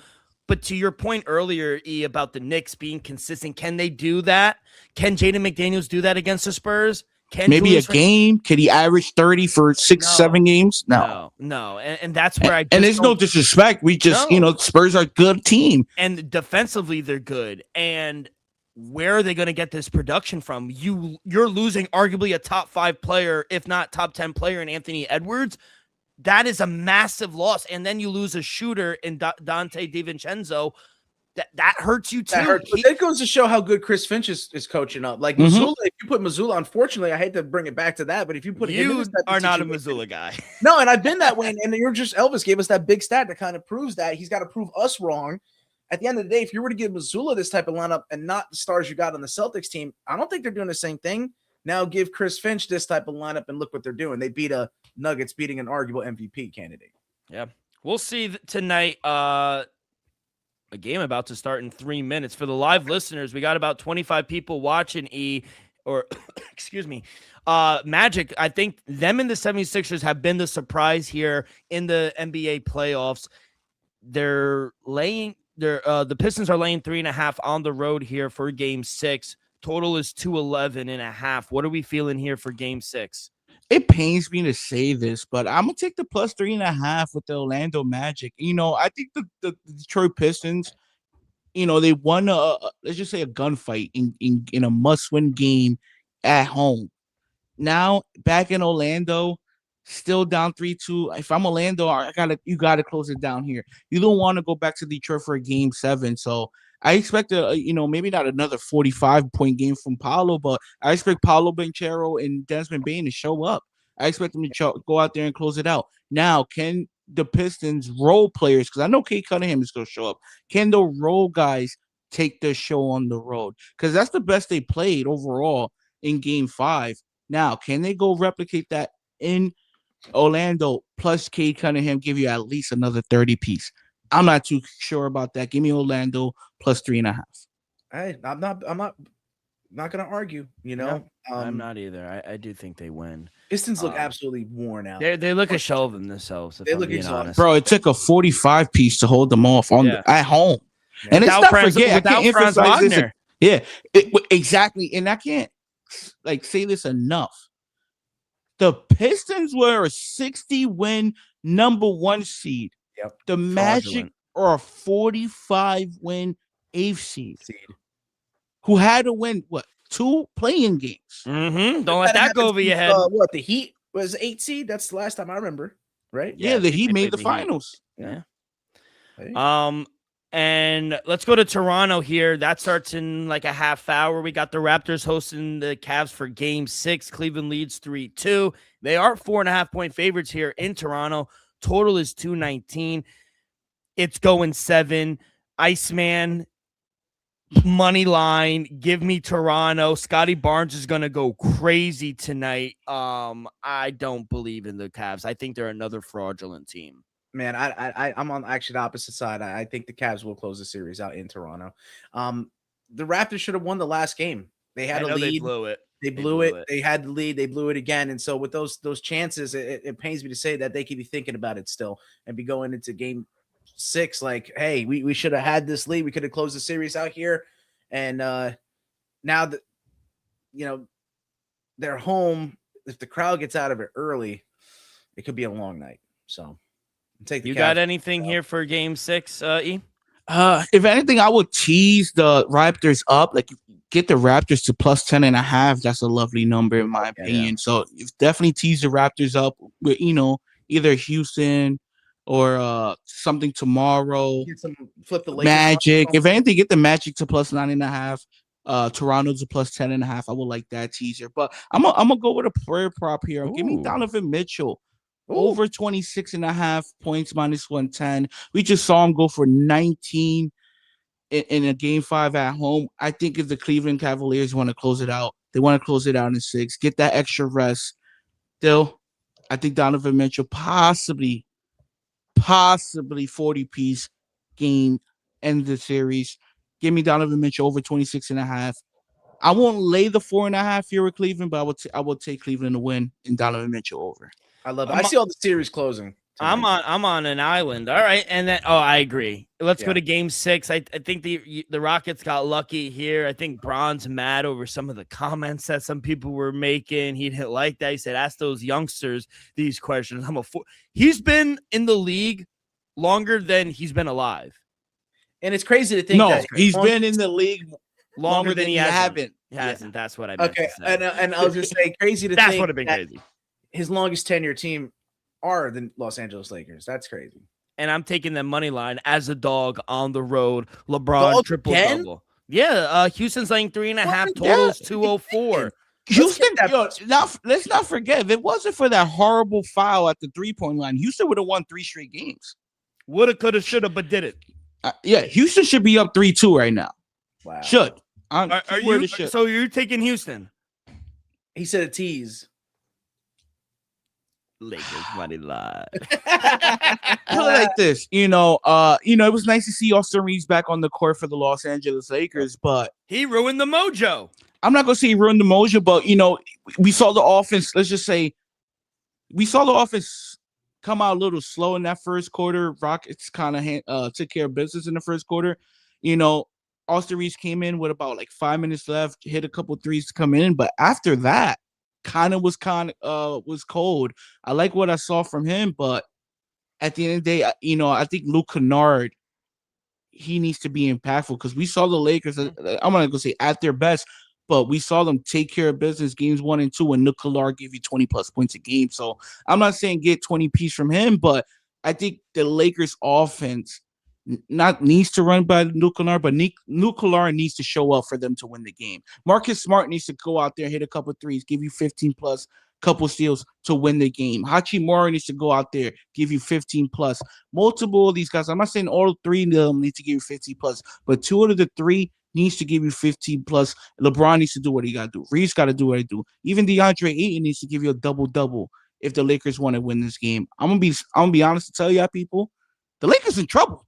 But to your point earlier, E, about the Knicks being consistent, can they do that? Can Jaden McDaniels do that against the Spurs? Maybe a game? Could he average 30 for 6-7 games? No. And that's where and there's no disrespect. We just, Spurs are a good team. And defensively, they're good. And where are they going to get this production from? You're losing arguably a top 5 player, if not top 10 player in Anthony Edwards. That is a massive loss. And then you lose a shooter in Dante DiVincenzo. That hurts you too. That hurts. But that goes to show how good Chris Finch is coaching up. Like Mazzulla, if you put Mazzulla, unfortunately, I hate to bring it back to that, but if you put him in are not a Mazzulla guy. No, and I've been that way. And you're just Elvis gave us that big stat that kind of proves that he's got to prove us wrong. At the end of the day, if you were to give Mazzulla this type of lineup and not the stars you got on the Celtics team, I don't think they're doing the same thing. Now give Chris Finch this type of lineup and look what they're doing. They beat a Nuggets beating an arguable MVP candidate. Yeah, we'll see tonight. A game about to start in 3 minutes. For the live listeners, we got about 25 people watching excuse me. Magic, I think them and the 76ers have been the surprise here in the NBA playoffs. The Pistons are laying 3.5 on the road here for game 6. Total is 211.5. What are we feeling here for game 6? It pains me to say this, but I'm gonna take the plus 3.5 with the Orlando Magic. I think the Detroit Pistons, they won let's just say a gunfight in a must-win game at home. Now back in Orlando, still down 3-2. If I'm Orlando, you gotta close it down here. You don't want to go back to Detroit for a game 7. So I expect maybe not another 45-point game from Paolo, but I expect Paolo Banchero and Desmond Bane to show up. I expect them to go out there and close it out. Now, can the Pistons role players, because I know Kate Cunningham is going to show up, can the role guys take the show on the road? Because that's the best they played overall in game 5. Now, can they go replicate that in Orlando, plus Kate Cunningham give you at least another 30 piece? I'm not too sure about that. Give me Orlando plus 3.5. Hey, I'm not gonna argue. No, I'm not either. I do think they win. Pistons look absolutely worn out. They look a shell of themselves. They look exhausted, bro. It took a 45 piece to hold them off at home, and it's not forget. I can't emphasize this. Yeah, exactly. And I can't say this enough. The Pistons were a 60-win number 1 seed. Yep. The Magic are a 45-win 8th seed who had to win 2 playing games. Mm-hmm. Don't let that go over your head. The Heat was 8th seed? That's the last time I remember, right? Yeah, the Heat made the finals. Yeah. Hey. And let's go to Toronto here. That starts in like a half hour. We got the Raptors hosting the Cavs for Game 6. Cleveland leads 3-2. They are 4.5-point favorites here in Toronto. Total is 219. It's going 7. Iceman, money line. Give me Toronto. Scotty Barnes is going to go crazy tonight. I don't believe in the Cavs. I think they're another fraudulent team. Man, I'm on actually the opposite side. I think the Cavs will close the series out in Toronto. The Raptors should have won the last game. They had a lead. They blew it. They blew it. They had the lead. They blew it again. And so with those chances, it pains me to say that they could be thinking about it still and be going into Game 6 like, hey, we should have had this lead. We could have closed the series out here. And now that they're home, if the crowd gets out of it early, it could be a long night. So. You got anything here for Game 6, E? If anything, I would tease the Raptors up. Like, get the Raptors to plus 10.5. That's a lovely number in my opinion. Yeah. So definitely tease the Raptors up with either Houston or something tomorrow. Get some flip the Lakers Magic. If anything, get the Magic to plus 9.5. Toronto to plus 10.5. I would like that teaser. But I'm gonna go with a prayer prop here. Give me Donovan Mitchell. Over 26.5 points minus 110. We just saw him go for 19 in a Game 5 at home. I think if the Cleveland Cavaliers want to close it out, they want to close it out in 6. Get that extra rest. Still, I think Donovan Mitchell possibly 40-piece game end the series. Give me Donovan Mitchell over 26.5. I won't lay the 4.5 here with Cleveland, but I will take Cleveland to win and Donovan Mitchell over. I love it. I see all the series closing. Tonight. I'm on an island. All right. And then I agree. Let's go to Game 6. I think the Rockets got lucky here. I think Bron's mad over some of the comments that some people were making. He didn't like that. He said, ask those youngsters these questions. He's been in the league longer than he's been alive. And it's crazy to think that he's been in the league longer than he hasn't. Yeah. That's what I meant to say. And I was just saying crazy to that's think would have been crazy. His longest tenure team are the Los Angeles Lakers. That's crazy. And I'm taking the money line as a dog on the road. LeBron triple-double. Yeah, Houston's laying 3.5. Totals 204. Houston, let's not forget, if it wasn't for that horrible foul at the 3-point line, Houston would have won 3 straight games. Woulda, coulda, shoulda, but did it. Houston should be up 3-2 right now. Wow. Should. So you're taking Houston? He said a tease. Lakers money line. Like this, it was nice to see Austin Reeves back on the court for the Los Angeles Lakers, but he ruined the mojo. I'm not gonna say he ruined the mojo, but we saw the offense. Let's just say we saw the offense come out a little slow in that first quarter. Rockets kind of took care of business in the first quarter. Austin Reeves came in with about like 5 minutes left, hit a couple threes to come in, but after that, was cold. I like what I saw from him, but at the end of the day, I think Luke Kennard, he needs to be impactful because we saw the Lakers. I'm not gonna say at their best, but we saw them take care of business games 1 and 2, and Luke Kennard give you 20+ points a game. So I'm not saying get 20 piece from him, but I think the Lakers offense not needs to run by Luke Kennard, but Luke Kennard needs to show up for them to win the game. Marcus Smart needs to go out there, hit a couple threes, give you 15+, couple steals to win the game. Hachimura needs to go out there, give you 15+. Multiple of these guys, I'm not saying all 3 of them need to give you 50+, but 2 out of the 3 needs to give you 15+. LeBron needs to do what he got to do. Reeves got to do what he do. Even DeAndre Ayton needs to give you a double-double if the Lakers want to win this game. I'm gonna be honest to tell y'all people, the Lakers in trouble.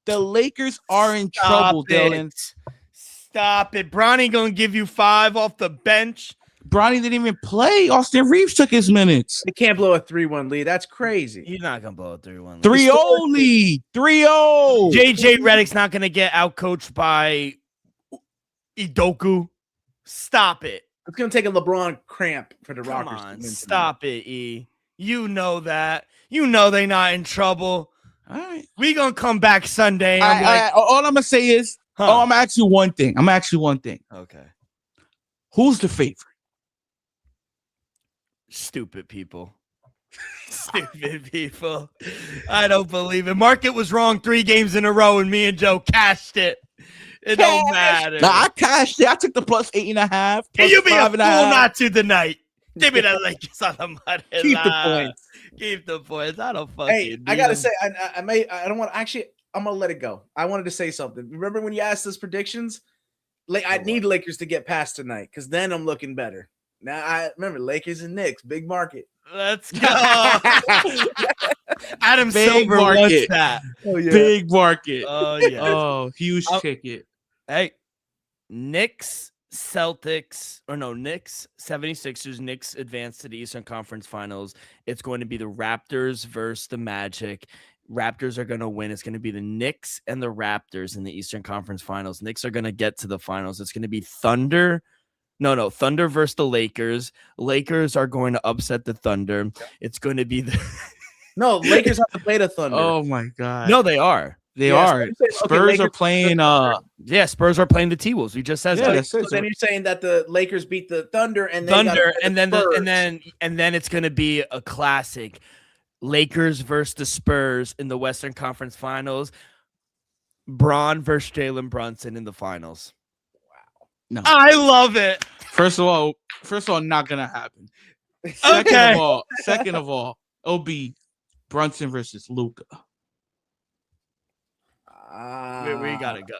The Lakers are in trouble, Dylan. Stop it. Bronny going to give you 5 off the bench. Bronny didn't even play. Austin Reeves took his minutes. They can't blow a 3-1 lead. That's crazy. He's not going to blow a 3-1 lead. 3-0 lead. 3-0. JJ Redick's not going to get outcoached by Idoku. Stop it. It's going to take a LeBron cramp for the Rockers. Come on. Stop it, E. You know that. You know they're not in trouble. All right. We gonna come back Sunday. All I'm gonna say is, I'm gonna ask you one thing. Okay. Who's the favorite? Stupid people. Stupid people. I don't believe it. Market was wrong 3 games in a row, and me and Joe cashed it. It don't matter. Nah, I cashed it. I took the plus 8.5. And you be a fool not to tonight. Give me that Lakers on the money. Keep the points. Keep the points. I don't fucking. Hey, I gotta say, I don't want. Actually, I'm gonna let it go. I wanted to say something. Remember when you asked us predictions? I need Lakers to get past tonight because then I'm looking better. Now I remember Lakers and Knicks, big market. Let's go. Adam Big Silver market. wants that. Oh yeah, Big market. Oh yeah. Oh, huge ticket. Hey, Knicks, Celtics, or no, Knicks, 76ers. Knicks advance to the Eastern Conference Finals. It's going to be the Raptors versus the Magic. Raptors are going to win. It's going to be the Knicks and the Raptors in the Eastern Conference Finals. Knicks are going to get to the finals. It's going to be Thunder. No, Thunder versus the Lakers. Lakers are going to upset the Thunder. It's going to be the no Lakers have to play the Thunder. Oh my god. No, they are. They are. Spurs are playing. Spurs are playing the T-Wolves. We just said that. So then you're saying that the Lakers beat the Thunder and then it's going to be a classic. Lakers versus the Spurs in the Western Conference Finals. Bron versus Jalen Brunson in the finals. Wow. No. I love it. First of all, not gonna happen. Second of all, it'll be Brunson versus Luka. We gotta go.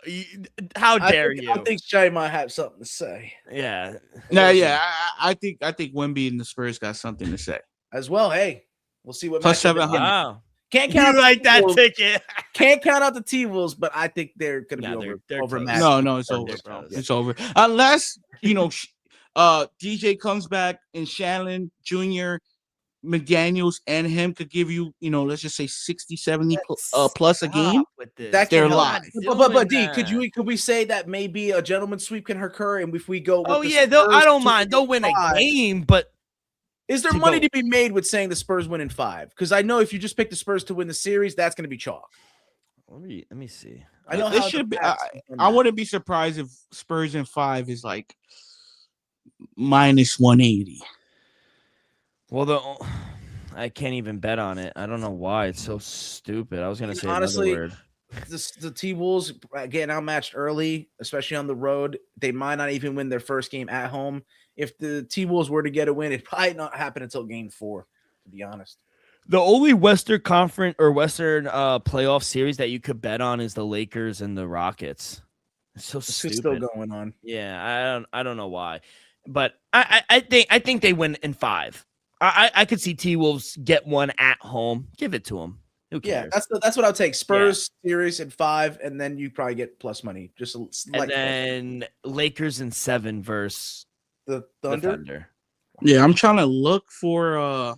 How dare you? I think Shay might have something to say. Yeah. I think Wemby and the Spurs got something to say as well. Hey, we'll see what plus 700. Wow. Can't count like that ticket. Can't count out the T-Wolves, but I think they're gonna be over. No, it's over, bro. It's over. Unless DJ comes back and Shannon Jr., McDaniels, and him could give you, let's just say 60, 70 plus a game. That they're live. But D, could we say that maybe a gentleman's sweep can occur, and if we go, with I don't mind. They'll win a game, but is there money to be made with saying the Spurs win in 5? Because I know if you just pick the Spurs to win the series, that's going to be chalk. Let me see. I know this should be. I wouldn't be surprised if Spurs in 5 is like minus 180. Well, I can't even bet on it. I don't know why. It's so stupid. I was going to say honestly, another word. The T-Wolves getting outmatched early, especially on the road. They might not even win their first game at home. If the T-Wolves were to get a win, it'd probably not happen until game 4, to be honest. The only Western Conference or Western playoff series that you could bet on is the Lakers and the Rockets. It's so stupid. Still going on. Yeah, I don't know why. But I think they win in 5. I could see T-Wolves get one at home. Give it to them. Who cares? Yeah, that's what I'll take. Spurs series in 5, and then you probably get plus money. And then Lakers in 7 versus the Thunder. Yeah, I'm trying to look for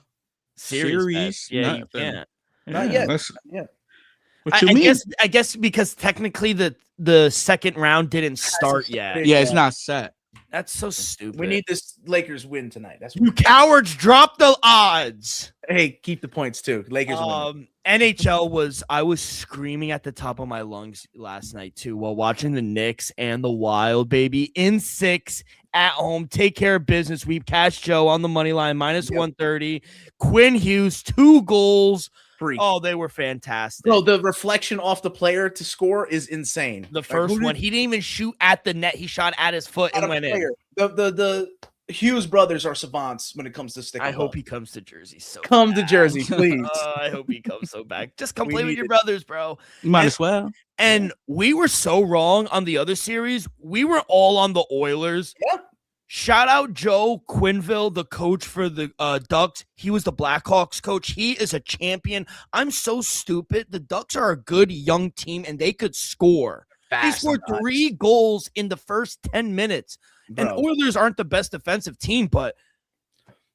series. Yeah, you can't. Not yet. What you mean? I guess because technically the second round didn't start yet. Yeah, it's not set. That's so stupid. We need this Lakers win tonight. That's you cowards. Drop the odds. Hey, keep the points too. Lakers win. NHL I was screaming at the top of my lungs last night too while watching the Knicks and the Wild, baby, in 6 at home. Take care of business. We've cashed Joe on the money line minus 130. Quinn Hughes 2 goals. Freak. Oh, they were fantastic. Bro, the reflection off the player to score is insane. The first one, he didn't even shoot at the net. He shot at his foot and went in. The Hughes brothers are savants when it comes to sticking. I hope he comes to Jersey. Come to Jersey, please. I hope he comes so back. Just come play with your brothers, bro. You might as well. And we were so wrong on the other series. We were all on the Oilers. Yeah. Shout out Joe Quinville, the coach for the Ducks. He was the Blackhawks coach. He is a champion. I'm so stupid. The Ducks are a good young team, and they could score. They scored 3 goals in the first 10 minutes. Bro. And Oilers aren't the best defensive team, but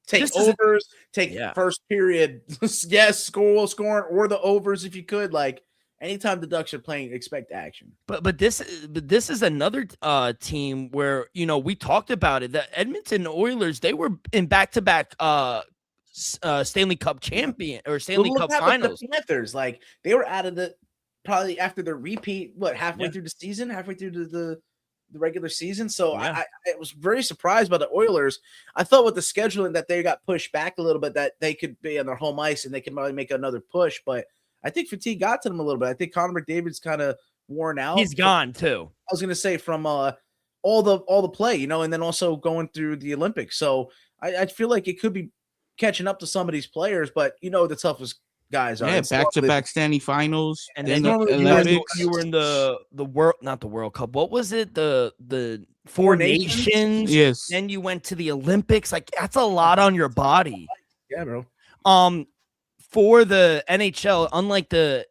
take overs, first period. Yes, scoring or the overs if you could. Like anytime the Ducks are playing, expect action. But this is another team where we talked about it. The Edmonton Oilers, they were in back-to-back Stanley Cup champion or Stanley Cup finals. The Panthers, like they were out of the probably after the repeat. Halfway through the season, halfway through the regular season. So I was very surprised by the Oilers. I thought with the scheduling that they got pushed back a little bit, that they could be on their home ice and they could probably make another push. But I think fatigue got to them a little bit. I think Connor McDavid's kind of worn out. He's gone too. I was going to say from all the play, and then also going through the Olympics. So I feel like it could be catching up to some of these players, but the toughest guys are. Yeah, back-to-back Stanley Finals, and then you were in the world, not the World Cup. What was it? The Four Nations. Yes. Then you went to the Olympics. Like that's a lot on your body. Yeah, bro. For the NHL, unlike the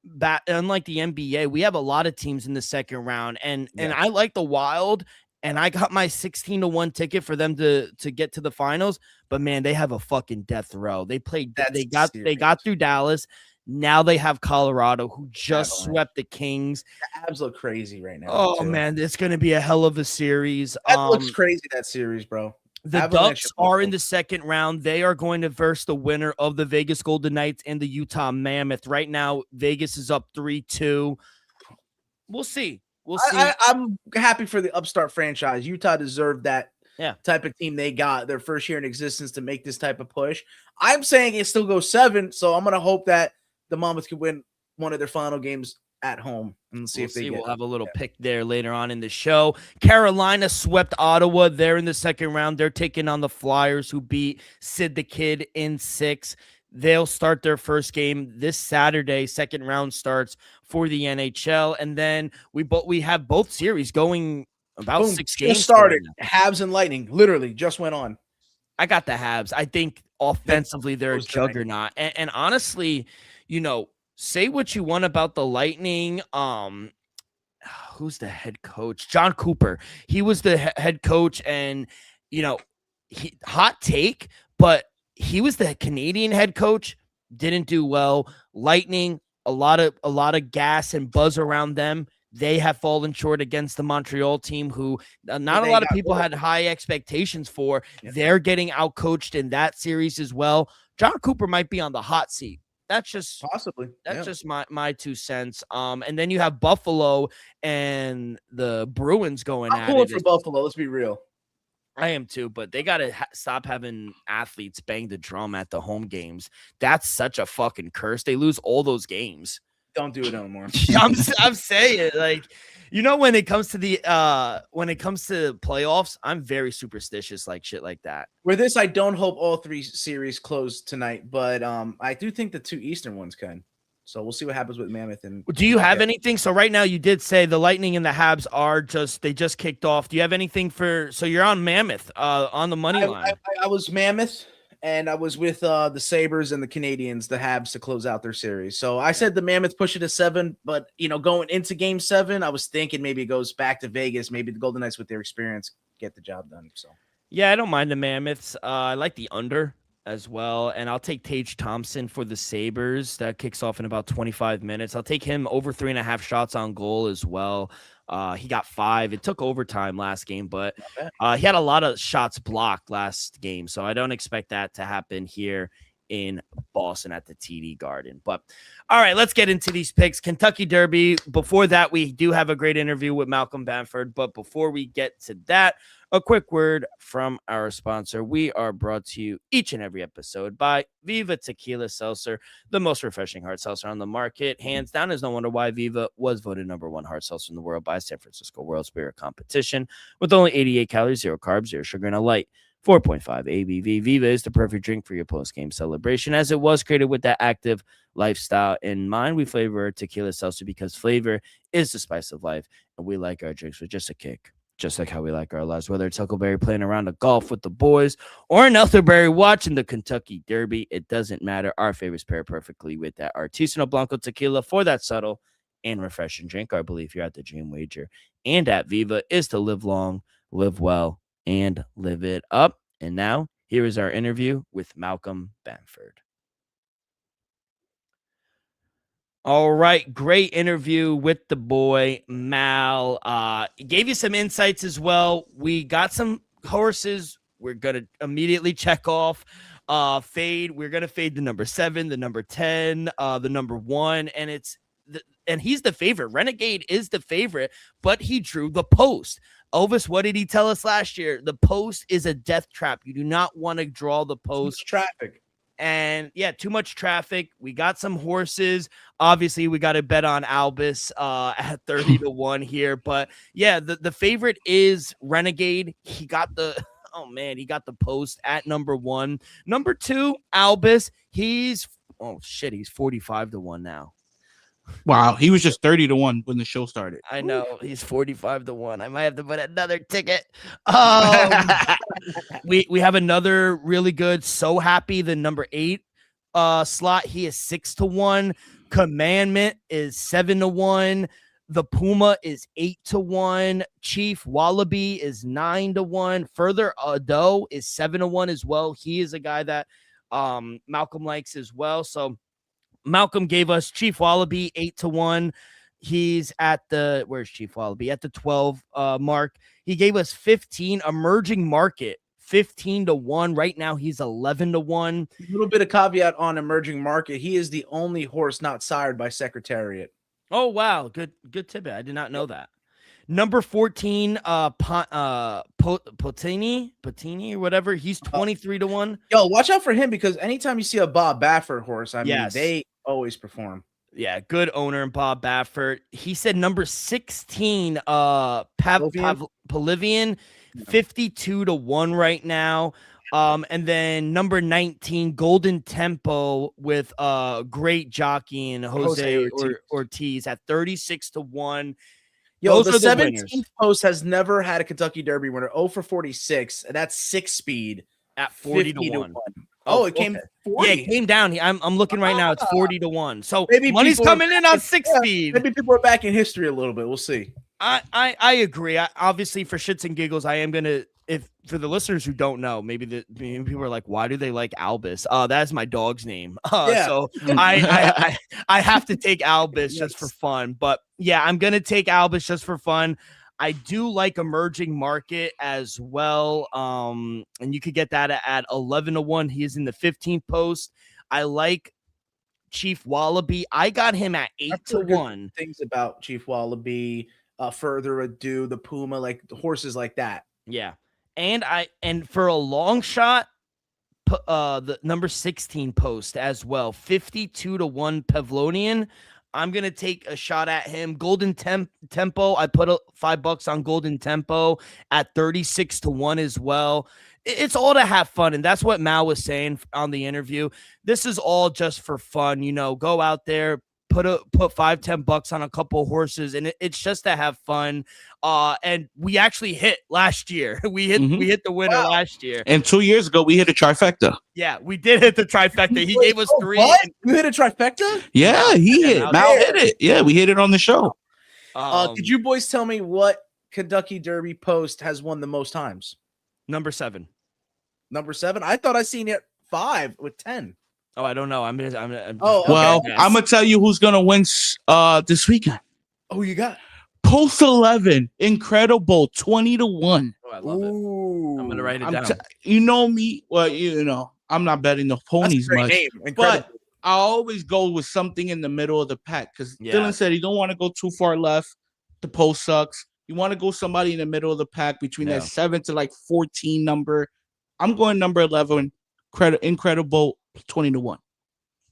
NBA, we have a lot of teams in the second round, and I like the Wild. And I got my 16-1 ticket for them to get to the finals, but man, they have a fucking death row. They got through Dallas. Now they have Colorado, who just swept the Kings. The Avs look crazy right now. Oh man, it's gonna be a hell of a series. That looks crazy, that series, bro. The Ducks are in the second round. They are going to verse the winner of the Vegas Golden Knights and the Utah Mammoth. Right now, Vegas is up 3-2. We'll see. We'll see. I'm happy for the upstart franchise. Utah deserved that type of team they got their first year in existence to make this type of push. I'm saying it still goes 7, so I'm going to hope that the Mammoths could win one of their final games at home and see if they We'll have a little pick there later on in the show. Carolina swept Ottawa. They're in the second round. They're taking on the Flyers, who beat Sid the Kid in 6. They'll start their first game this Saturday. Second round starts for the NHL. And then we have both series going about 6 games. Just started. Habs and Lightning literally just went on. I got the Habs. I think offensively they're a juggernaut. And honestly, say what you want about the Lightning. Who's the head coach? John Cooper. He was the head coach, and hot take, but he was the Canadian head coach, didn't do well. Lightning, a lot of gas and buzz around them. They have fallen short against the Montreal team, who not a lot of people had high expectations for. Yeah. They're getting outcoached in that series as well. John Cooper might be on the hot seat. That's just possibly. That's just my 2 cents. And then you have Buffalo and the Bruins going at it. I'm pulling for Buffalo. Let's be real. I am too, but they got to stop having athletes bang the drum at the home games. That's such a fucking curse. They lose all those games. Don't do it anymore. I'm saying, like, when it comes to the playoffs, I'm very superstitious, like shit like that. With this, I don't hope all 3 series close tonight, but I do think the 2 Eastern ones can. So we'll see what happens with Mammoth. And do you have anything? So right now, you did say the Lightning and the Habs they just kicked off. Do you have anything so you're on Mammoth on the money line? I was Mammoth, and I was with the Sabres and the Canadians, the Habs, to close out their series. So I said the Mammoth push it to 7, but going into Game 7, I was thinking maybe it goes back to Vegas. Maybe the Golden Knights, with their experience, get the job done. So yeah, I don't mind the Mammoths. I like the under as well, and I'll take Tage Thompson for the Sabres. That kicks off in about 25 minutes. I'll take him over 3.5 shots on goal as well. He got 5. It took overtime last game, but he had a lot of shots blocked last game, so I don't expect that to happen here in Boston at the TD Garden. But all right, let's get into these picks. Kentucky Derby. Before that, we do have a great interview with Malcolm Bamford, but before we get to that, a quick word from our sponsor. We are brought to you each and every episode by Viva Tequila Seltzer, the most refreshing hard seltzer on the market. Hands down, is no wonder why Viva was voted #1 hard seltzer in the world by San Francisco World Spirit Competition. With only 88 calories, 0 carbs, 0 sugar, and a light 4.5 ABV. Viva is the perfect drink for your post-game celebration, as it was created with that active lifestyle in mind. We flavor our tequila seltzer because flavor is the spice of life, and we like our drinks with just a kick. Just like how we like our lives, whether it's Huckleberry playing around a golf with the boys or an Elderberry watching the Kentucky Derby, it doesn't matter. Our favorites pair perfectly with that Artisanal Blanco tequila for that subtle and refreshing drink. Our belief here at the Dream Wager and at Viva is to live long, live well, and live it up. And now, here is our interview with Malcolm Bamford. All right, great interview with the boy, Mal. Gave you some insights as well. We got some horses we're going to immediately check off. Fade. We're going to fade the number 7, the number 10, the number 1. And and he's the favorite. Renegade is the favorite, but he drew the post. Elvis, what did he tell us last year? The post is a death trap. You do not want to draw the post. Traffic. And yeah, too much traffic. We got some horses. Obviously, we got to bet on Albus at 30-1 here. But yeah, the favorite is Renegade. He got the he got the post at number 1. Number 2, Albus. He's 45-1 now. Wow, he was just 30-1 when the show started. I know, he's 45-1. I might have to put another ticket. We have another really good. So Happy, the number 8 slot. He is 6-1. Commandment is 7-1. The Puma is 8-1. Chief Wallaby is 9-1. Further Ado is 7-1 as well. He is a guy that Malcolm likes as well. So Malcolm gave us Chief Wallaby 8-1. He's at the where's Chief Wallaby at the 12 mark. He gave us 15 Emerging Market 15-1. Right now he's 11-1. A little bit of caveat on Emerging Market. He is the only horse not sired by Secretariat. Oh wow, good tidbit. I did not know that. Number 14, Potini or whatever. He's 23-1. Yo, watch out for him because anytime you see a Bob Baffert horse, I mean, they always perform. Yeah, good owner in Bob Baffert. He said number 16, Pavlivian, 52-1 right now. And then number 19, Golden Tempo with great jockey and Jose Ortiz at 36-1. Yo, the 17th post has never had a Kentucky Derby winner. 0 for 46, and that's 6-speed at 40-1. Oh, it came 40. Yeah, it came down. I'm looking right now. It's 40-1 So maybe money's coming in on 6-speed. Maybe people are back in history a little bit. We'll see. I agree. Obviously, for shits and giggles, I am gonna. If for the listeners who don't know, maybe people are like, why do they like Albus? That's my dog's name. So I have to take Albus just for fun. But yeah, I'm gonna take Albus just for fun. I do like Emerging Market as well. And you could get that at 11-1. He is in the 15th post. I like Chief Wallaby. I got him at 8-1. Things about Chief Wallaby, Further Ado, the Puma, like the horses like that. Yeah. And for a long shot, the number 16 post as well, 52-1 Pavlonian. I'm gonna take a shot at him. Golden Tempo. I put $5 on Golden Tempo at 36-1 as well. It's all to have fun, and that's what Mal was saying on the interview. This is all just for fun, go out there. Put $5-10 on a couple of horses, and it's just to have fun. And we actually hit last year. We hit the winner last year. And 2 years ago, we hit a trifecta. Yeah, we did hit the trifecta. He gave us 3. You hit a trifecta? Yeah, he hit. Mal hit it. Yeah, we hit it on the show. Could you boys tell me what Kentucky Derby post has won the most times? Number 7. Number 7? I thought I seen it 5 with 10. Oh, I don't know. I'm gonna tell you who's gonna win this weekend. Oh, you got Post 11, incredible, 20-1. Oh, I love it. I'm gonna write it down. You know me. Well, I'm not betting the ponies much, but I always go with something in the middle of the pack because Dylan said you don't want to go too far left. The post sucks. You want to go somebody in the middle of the pack between that 7 to 14 number. I'm going number 11. Incredible. 20-1.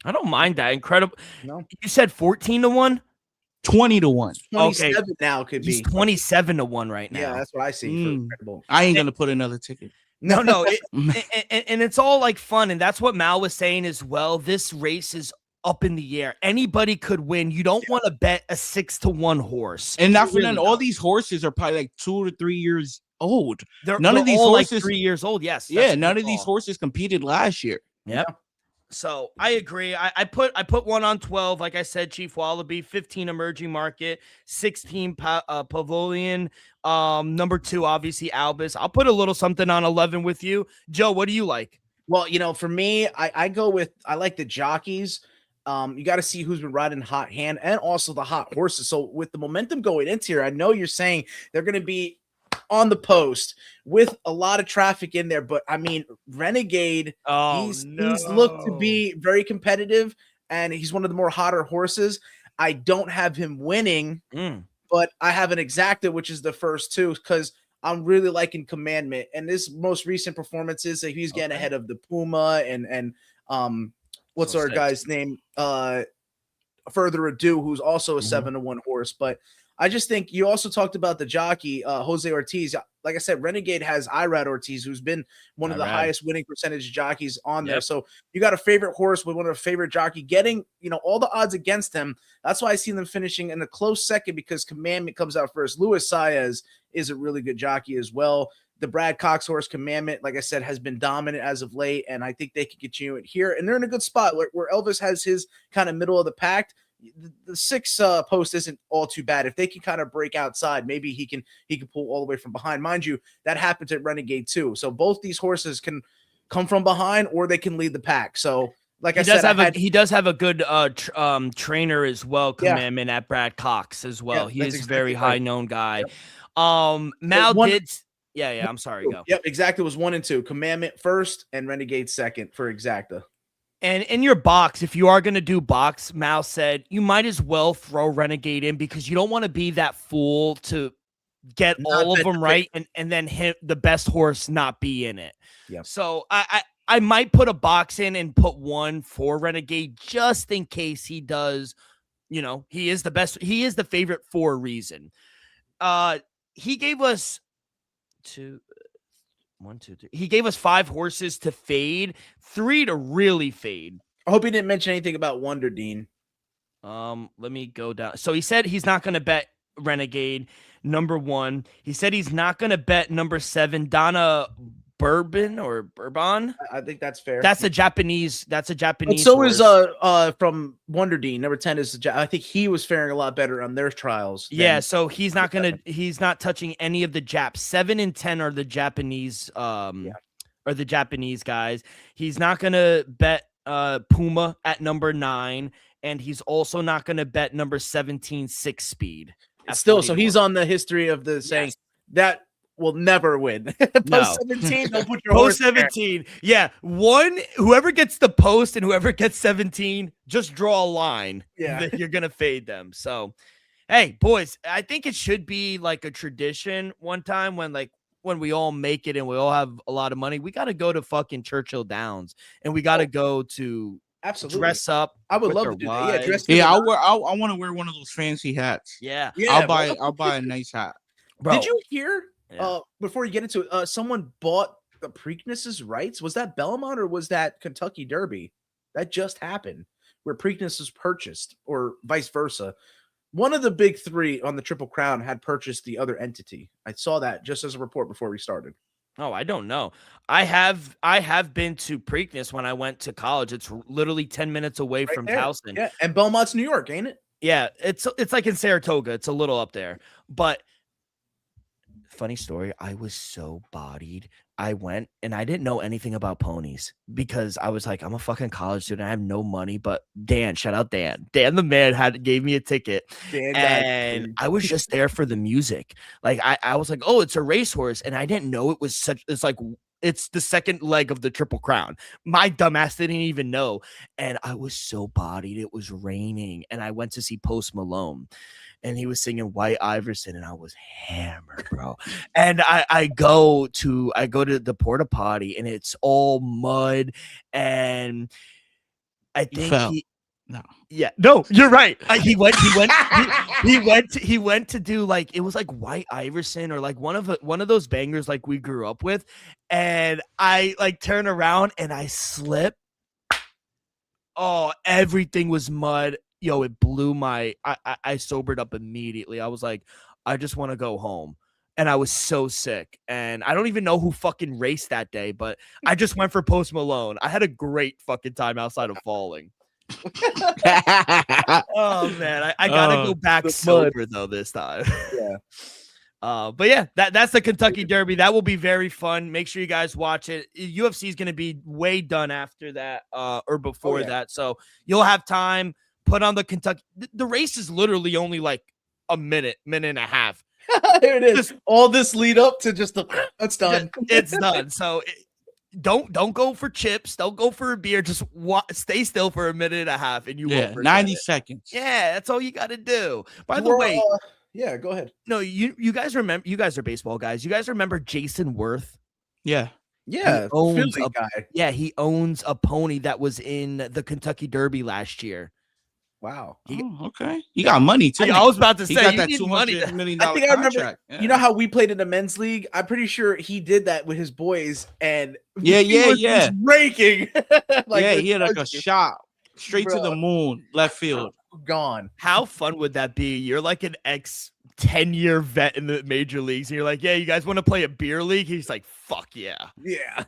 I don't mind that. Incredible. No. You said 14-1? 20-1. 27 now could be. He's 27-1 right now. Yeah, that's what I see. For Incredible. I ain't gonna put another ticket. No. And it's all like fun, and that's what Mal was saying as well. This race is up in the air. Anybody could win. You don't want to bet a 6-1 horse. And not for none, all these horses are probably like 2 to 3 years old. None of these horses like 3 years old. Yes. Yeah. None of these horses competed last year. Yep. So I agree. I put 1 on 12. Like I said, Chief Wallaby, 15 Emerging Market, 16 Pavilion. Number 2, obviously Albus. I'll put a little something on 11 with you. Joe, what do you like? Well, for me, I like the jockeys. You got to see who's been riding hot hand and also the hot horses. So with the momentum going into here, I know you're saying they're going to be on the post with a lot of traffic in there, but I mean, Renegade, he's looked to be very competitive, and he's one of the more hotter horses. I don't have him winning, but I have an exacta, which is the first two, because I'm really liking Commandment. And this most recent performances, that he's getting ahead of the Puma and what's our guy's name? Further Ado, who's also a 7-1 horse. But I just think you also talked about the jockey, Jose Ortiz. Like I said, Renegade has Irad Ortiz, who's been one of the highest winning percentage jockeys on there. So you got a favorite horse with one of a favorite jockey getting, all the odds against him. That's why I see them finishing in a close second, because Commandment comes out first. Luis Saez is a really good jockey as well. The Brad Cox horse, Commandment, like I said, has been dominant as of late, and I think they can continue it here. And they're in a good spot where Elvis has his kind of middle of the pack. The 6 post isn't all too bad. If they can kind of break outside, maybe he can pull all the way from behind. Mind you, that happens at Renegade too. So both these horses can come from behind, or they can lead the pack. So like he does have a good trainer as well, Commandment, at Brad Cox as well. He is a very high known guy. Mal did. Yeah. I'm sorry. Go. Yep. Exacta was 1 and 2. Commandment first and Renegade second for Exacta. And in your box, if you are going to do box, Mal said you might as well throw Renegade in, because you don't want to be that fool to get all of them right and then hit the best horse not be in it. Yeah. So I might put a box in and put 1 for Renegade, just in case he does. He is the best. He is the favorite for a reason. He gave us 1, 2, 3. He gave us 5 horses to fade, 3 to really fade. I hope he didn't mention anything about Wonder Dean. Let me go down. So he said he's not going to bet Renegade, number 1. He said he's not going to bet number 7, Donna Bourbon. I think that's fair. That's a Japanese. But so horse. Is from Wonder Dean. Number 10 is I think he was faring a lot better on their trials. Yeah, so he's not touching any of the Japs. 7 and 10 are the Japanese or the Japanese guys. He's not gonna bet Puma at number 9, and he's also not gonna bet number 17 6 speed. Still, so he's on the history of the saying that will never win. Post 17, don't put your post 17. Yeah. Whoever gets the post and whoever gets 17, just draw a line. Yeah. That you're gonna fade them. So hey, boys, I think it should be like a tradition one time when we all make it and we all have a lot of money. We gotta go to fucking Churchill Downs and we gotta go to dress up. I would love to do that. Yeah, I want to wear one of those fancy hats. Yeah. I'll buy a nice hat. Bro. Did you hear? Before you get into it, someone bought the Preakness's rights. Was that Belmont or was that Kentucky Derby? That just happened, where Preakness was purchased, or vice versa. One of the big 3 on the Triple Crown had purchased the other entity. I saw that just as a report before we started. Oh, I don't know. I have been to Preakness when I went to college. It's literally 10 minutes away from Towson. Yeah, and Belmont's New York, ain't it? Yeah, it's like in Saratoga. It's a little up there, but. Funny story, I was so bodied. I went and I didn't know anything about ponies because I was like, I'm a fucking college student. I have no money. But Dan, shout out Dan. Dan the man gave me a ticket. And I was just there for the music. Like I was like, oh, it's a racehorse. And I didn't know it was it's the second leg of the Triple Crown. My dumbass didn't even know. And I was so bodied. It was raining. And I went to see Post Malone. And he was singing White Iverson, and I was hammered, bro. And I go to the porta potty, and it's all mud. And I think no, you're right. He went to do like, it was like White Iverson or like one of those bangers like we grew up with. And I like turn around and I slip. Oh, everything was mud. Yo, it blew I sobered up immediately. I was like, I just want to go home. And I was so sick. And I don't even know who fucking raced that day, but I just went for Post Malone. I had a great fucking time outside of falling. Oh, man. I got to go back sober, though, this time. Yeah. But yeah, that's the Kentucky Derby. That will be very fun. Make sure you guys watch it. UFC is going to be way done after that or before that. So you'll have time. Put on the Kentucky. The race is literally only like a minute and a half. Here it is. All this lead up to just it's done. It's done. So don't go for chips. Don't go for a beer. Just stay still for a minute and a half, and you won't 90 it. seconds. Yeah, that's all you got to do. By the way, yeah, go ahead. No, you guys remember? You guys are baseball guys. You guys remember Jason Worth? Yeah. Yeah, he owns Philly guy. Yeah, he owns a pony that was in the Kentucky Derby last year. Wow. Okay. He got money too. I was about to say, he got you that need $200 million I think contract. I remember. You know how we played in the men's league? I'm pretty sure he did that with his boys, and he was raking. He had like a shot straight to the moon, left field. Gone. How fun would that be? You're like an 10-year vet in the major leagues, and you're like, yeah, you guys want to play a beer league? He's like, fuck yeah. Yeah.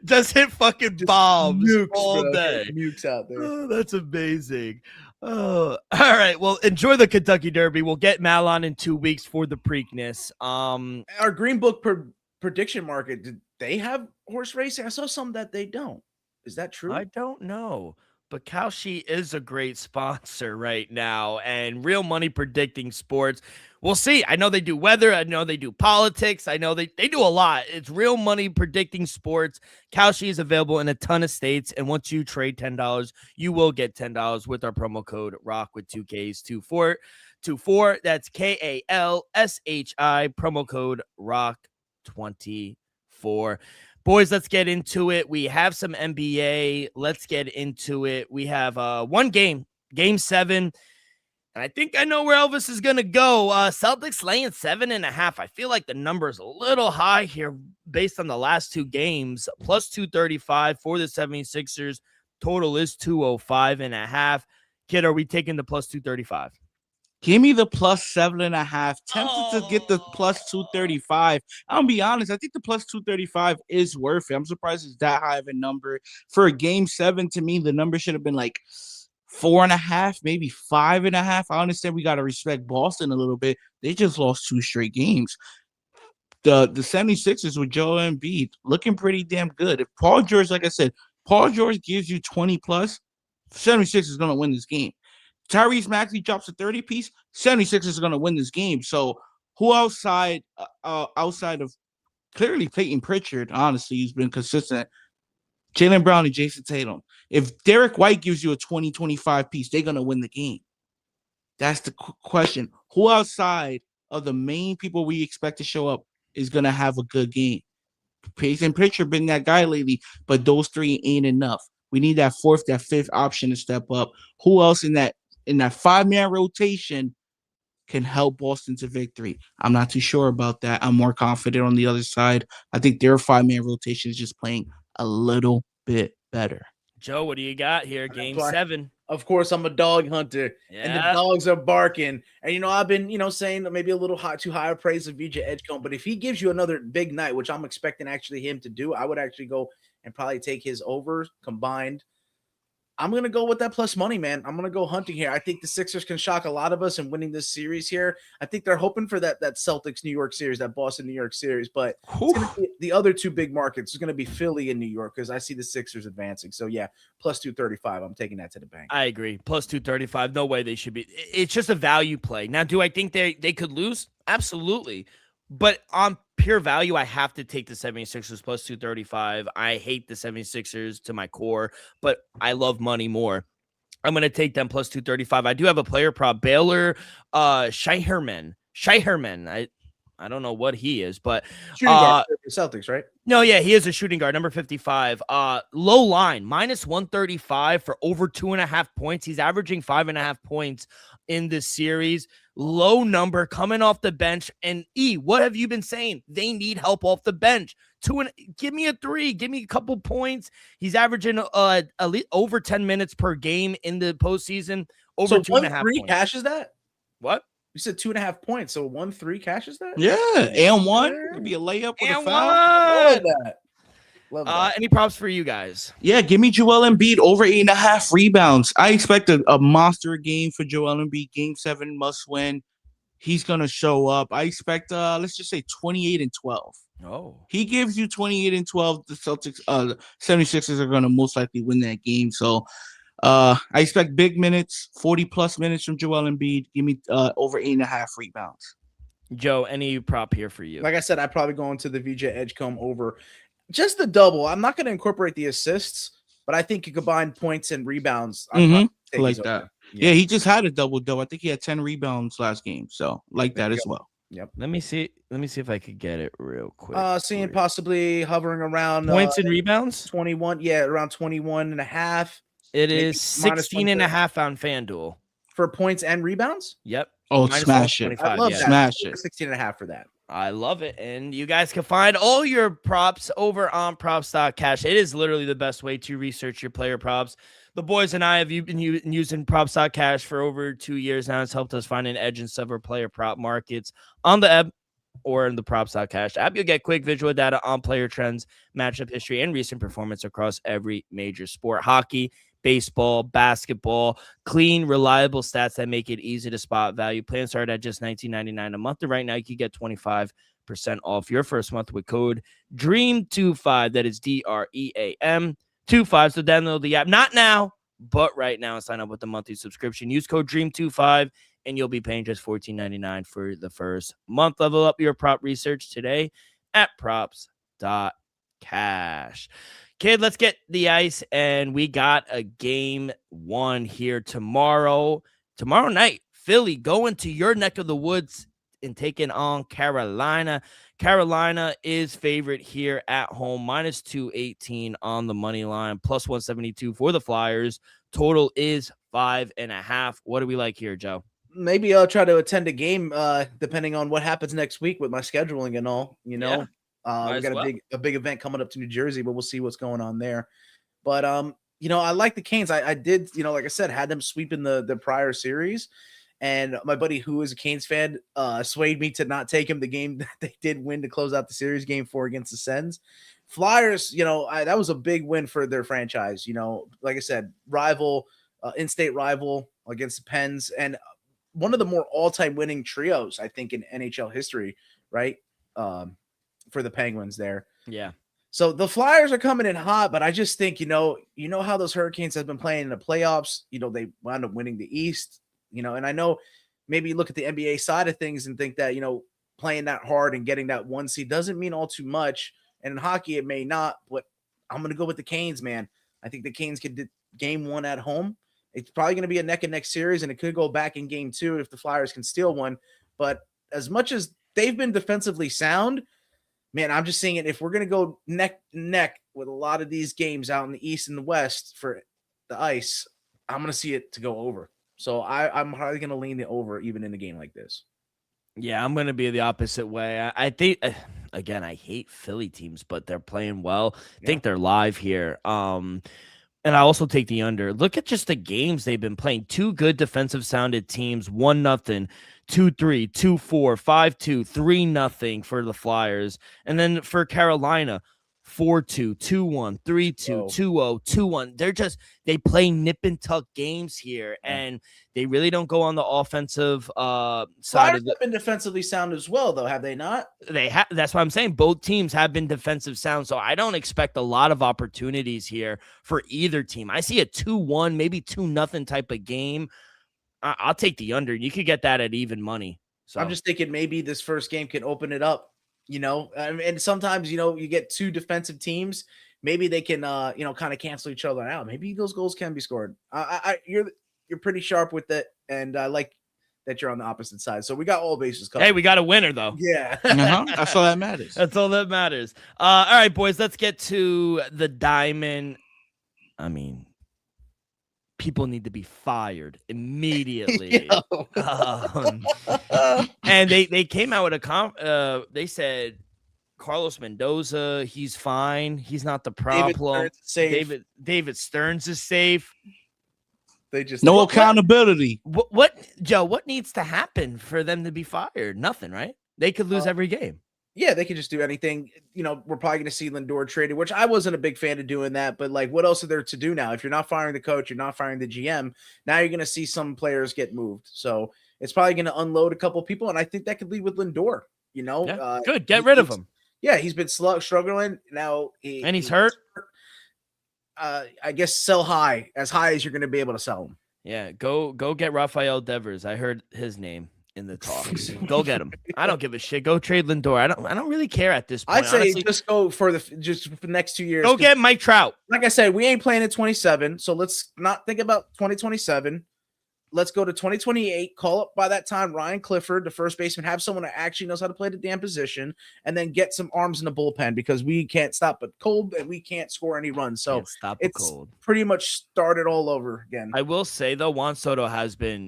Just hit fucking bombs nukes, all bro. day. Nukes out there. Oh, that's amazing. Oh, all right. Well, enjoy the Kentucky Derby. We'll get Mal on in 2 weeks for the Preakness. Our Green Book prediction market, did they have horse racing? I saw some that they don't. Is that true? I don't know. But Kalshi is a great sponsor right now, and Real Money Predicting Sports. We'll see. I know they do weather. I know they do politics. I know they do a lot. It's Real Money Predicting Sports. Kalshi is available in a ton of states, and once you trade $10, you will get $10 with our promo code ROCK with 2Ks 24. That's KALSHI, promo code ROCK24. Boys, let's get into it. We have some NBA. Let's get into it. We have one game, Game 7. And I think I know where Elvis is going to go. Celtics laying 7.5. I feel like the number is a little high here based on the last two games. Plus 235 for the 76ers. Total is 205.5. Kid, are we taking the plus 235? Give me the plus 7.5. Tempted to get the plus 235. I'll be honest. I think the plus 235 is worth it. I'm surprised it's that high of a number. For a Game 7, to me, the number should have been like 4.5, maybe 5.5. I understand we got to respect Boston a little bit. They just lost 2 straight games. The 76ers with Joel Embiid looking pretty damn good. If Paul George, like I said, Paul George gives you 20 plus, 76 is going to win this game. Tyrese Maxey drops a 30-piece, 76ers is going to win this game. So who outside of clearly Peyton Pritchard, honestly, he's been consistent, Jaylen Brown and Jason Tatum. If Derek White gives you a 20-25 piece, they're going to win the game. That's the question. Who outside of the main people we expect to show up is going to have a good game? Peyton Pritchard been that guy lately, but those 3 ain't enough. We need that 4th, that 5th option to step up. Who else in that 5-man rotation can help Boston to victory? I'm not too sure about that. I'm more confident on the other side. I think their 5-man rotation is just playing a little bit better. Joe, what do you got here? Game 7. Of course, I'm a dog hunter, and the dogs are barking. And, I've been, saying maybe a little too high a praise of VJ Edgecombe. But if he gives you another big night, which I'm expecting actually him to do, I would actually go and probably take his over combined. I'm going to go with that plus money, man. I'm going to go hunting here. I think the Sixers can shock a lot of us in winning this series here. I think they're hoping for that Celtics-New York series, that Boston-New York series. But it's gonna be the other 2 big markets is going to be Philly and New York because I see the Sixers advancing. So, yeah, plus 235. I'm taking that to the bank. I agree. Plus 235. No way they should be. It's just a value play. Now, do I think they could lose? Absolutely. But on pure value, I have to take the 76ers plus 235. I hate the 76ers to my core, but I love money more. I'm going to take them plus 235. I do have a player prop, Baylor Shiherman. I don't know what he is, but shooting guard for Celtics, right? No, yeah, he is a shooting guard, number 55. Low line, minus 135 for over 2.5 points. He's averaging 5.5 points in this series. Low number coming off the bench. And what have you been saying? They need help off the bench. Give me a 3. Give me a couple points. He's averaging over 10 minutes per game in the postseason. Over 2.5 3 points. cashes that? What? You said 2.5 points, so 1-3 cashes that? Yeah, and 1 could be a layup with a foul. Love that. Love that. Any props for you guys? Yeah, give me Joel Embiid over 8.5 rebounds. I expect a monster game for Joel Embiid. Game 7 must win. He's gonna show up. I expect let's just say 28 and 12. Oh, he gives you 28 and 12. The Celtics, 76ers are gonna most likely win that game. So I expect big minutes, 40 plus minutes from Joel Embiid. Give me over 8.5 rebounds. Joe, any prop here for you? Like I said, I'd probably go into the VJ Edgecombe over. Just the double. I'm not going to incorporate the assists, but I think you combine points and rebounds. Like that. Yeah, he just had a double. I think he had 10 rebounds last game. So like that as well. Yep. Let me see if I could get it real quick. Seeing possibly hovering around points and rebounds. 21. Yeah, around 21 and a half. It is 16 and a half on FanDuel for points and rebounds. Yep. Oh, smash it! I love that. Smash it. 16 and a half for that. I love it. And you guys can find all your props over on Props.Cash. It is literally the best way to research your player props. The boys and I have been using Props.Cash for over 2 years now. It's helped us find an edge in several player prop markets on the app or in the Props.Cash app. You'll get quick visual data on player trends, matchup history, and recent performance across every major sport. Hockey, baseball, basketball, clean, reliable stats that make it easy to spot value. Plans start at just $19.99 a month. And right now you can get 25% off your first month with code DREAM25. That is DREAM25. So download the app, not now, but right now, and sign up with the monthly subscription. Use code DREAM25 and you'll be paying just $14.99 for the first month. Level up your prop research today at Props.Cash. Kid, let's get the ice, and we got a game one here tomorrow. Tomorrow night, Philly going to your neck of the woods and taking on Carolina. Carolina is favorite here at home, minus 218 on the money line, plus 172 for the Flyers. Total is 5.5. What do we like here, Joe? Maybe I'll try to attend a game, depending on what happens next week with my scheduling and all, you know. Yeah. We got a big event coming up to New Jersey, but we'll see what's going on there. But I like the Canes. I did, like I said, had them sweeping the prior series, and my buddy who is a Canes fan swayed me to not take him the game that they did win to close out the series, game 4 against the Sens. Flyers, that was a big win for their franchise. Like I said, rival, in-state rival against the Pens, and one of the more all-time winning trios, I think, in NHL history, right? For the Penguins there. Yeah. So the Flyers are coming in hot, but I just think, how those Hurricanes have been playing in the playoffs, they wound up winning the East, and I know maybe you look at the NBA side of things and think that, playing that hard and getting that 1 seed doesn't mean all too much. And in hockey, it may not, but I'm going to go with the Canes, man. I think the Canes could do game 1 at home. It's probably going to be a neck and neck series, and it could go back in game 2 if the Flyers can steal one. But as much as they've been defensively sound, man, I'm just seeing it. If we're going to go neck and neck with a lot of these games out in the East and the West for the ice, I'm going to see it to go over. So I'm probably going to lean the over even in a game like this. Yeah, I'm going to be the opposite way. I think, again, I hate Philly teams, but they're playing well. I think they're live here. And I also take the under. Look at just the games they've been playing. 2 good defensive sounded teams, 1-0. 2-3, 2-4, 5-2, 3-0 for the Flyers. And then for Carolina, 4-2, 2-1, 3-2, 2-0, 2-1. They play nip and tuck games here, and they really don't go on the offensive side. Flyers have been defensively sound as well, though, have they not? They have. That's what I'm saying. Both teams have been defensive sound, so I don't expect a lot of opportunities here for either team. I see a 2-1, maybe 2-0 type of game. I'll take the under. You could get that at even money. So I'm just thinking maybe this first game can open it up, and sometimes, you get 2 defensive teams. Maybe they can, kind of cancel each other out. Maybe those goals can be scored. You're pretty sharp with it. And I like that you're on the opposite side. So we got all bases covered. Hey, we got a winner though. Yeah. That's all that matters. That's all that matters. All right, boys, let's get to the diamond. I mean, people need to be fired immediately. And they came out with they said Carlos Mendoza, he's fine. He's not the problem. David Stearns is safe. They just no accountability. What Joe, what needs to happen for them to be fired? Nothing, right? They could lose every game. Yeah, they could just do anything. We're probably going to see Lindor traded, which I wasn't a big fan of doing that. But what else are there to do now? If you're not firing the coach, you're not firing the GM. Now you're going to see some players get moved. So it's probably going to unload a couple people, and I think that could lead with Lindor. Good, get rid of him. Yeah, he's been struggling now, he's hurt. I guess sell high as you're going to be able to sell him. Yeah, go get Rafael Devers. I heard his name. in the talks. Go get him. I don't give a shit. Go trade Lindor. I don't really care at this point. I'd say honestly. just go for the next 2 years. Go get Mike Trout. Like I said, we ain't playing in 27, so let's not think about 2027. Let's go to 2028. Call up by that time Ryan Clifford, the first baseman, have someone that actually knows how to play the damn position, and then get some arms in the bullpen because we can't stop a cold and we can't score any runs. So it's pretty much started all over again. I will say though, Juan Soto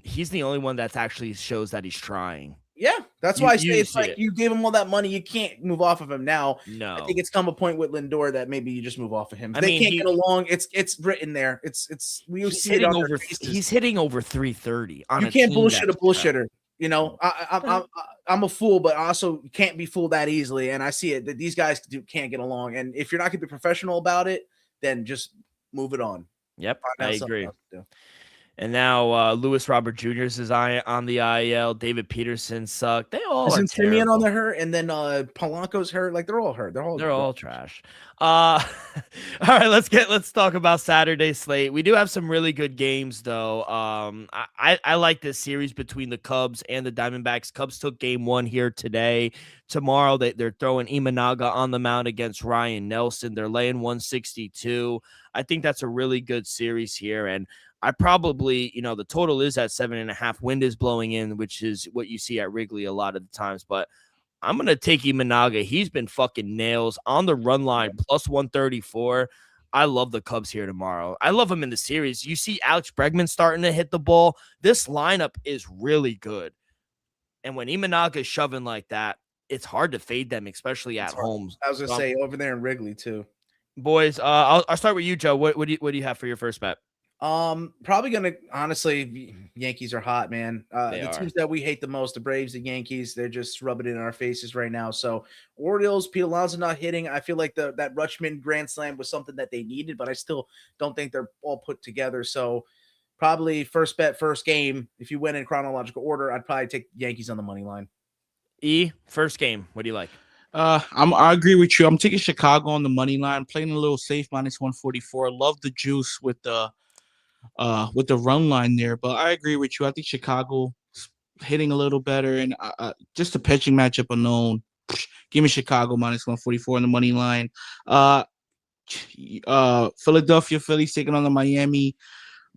he's the only one that's actually shows that he's trying. Yeah, that's why I say it's like you gave him all that money, you can't move off of him now. No, I think it's come a point with Lindor that maybe you just move off of him. If they can't get along. It's written there. He's hitting over 330. You can't bullshit a bullshitter. You know, I'm a fool, but I also can't be fooled that easily. And I see it that these guys can't get along. And if you're not going to be professional about it, then just move it on. Yep, I agree. And now Lewis Robert Jr. is on the IL. David Peterson sucked. They all Isn't Simeon on the hurt? And then Polanco's hurt. Like they're all hurt. They're all trash. All right, let's talk about Saturday slate. We do have some really good games though. I like this series between the Cubs and the Diamondbacks. Cubs took game 1 here today. Tomorrow they're throwing Imanaga on the mound against Ryan Nelson. They're laying 162. I think that's a really good series here, and I probably, the total is at 7.5. Wind is blowing in, which is what you see at Wrigley a lot of the times. But I'm going to take Imanaga. He's been fucking nails on the run line, plus 134. I love the Cubs here tomorrow. I love them in the series. You see Alex Bregman starting to hit the ball. This lineup is really good. And when Imanaga is shoving like that, it's hard to fade them, especially at home. I was going to say over there in Wrigley too. Boys, I'll start with you, Joe. What do you have for your first bet? Probably gonna honestly, Yankees are hot, man. The teams that we hate the most, the Braves, the Yankees, they're just rubbing it in our faces right now. So Orioles, Pete Alonso not hitting. I feel like that Rutschman grand slam was something that they needed, but I still don't think they're all put together. So probably first bet, first game. If you went in chronological order, I'd probably take Yankees on the money line. First game. What do you like? I agree with you. I'm taking Chicago on the money line, playing a little safe minus 144. Love the juice with the run line there, but I agree with you. I think Chicago hitting a little better, and just a pitching matchup alone. Give me Chicago minus 144 on the money line. Philadelphia Phillies taking on the Miami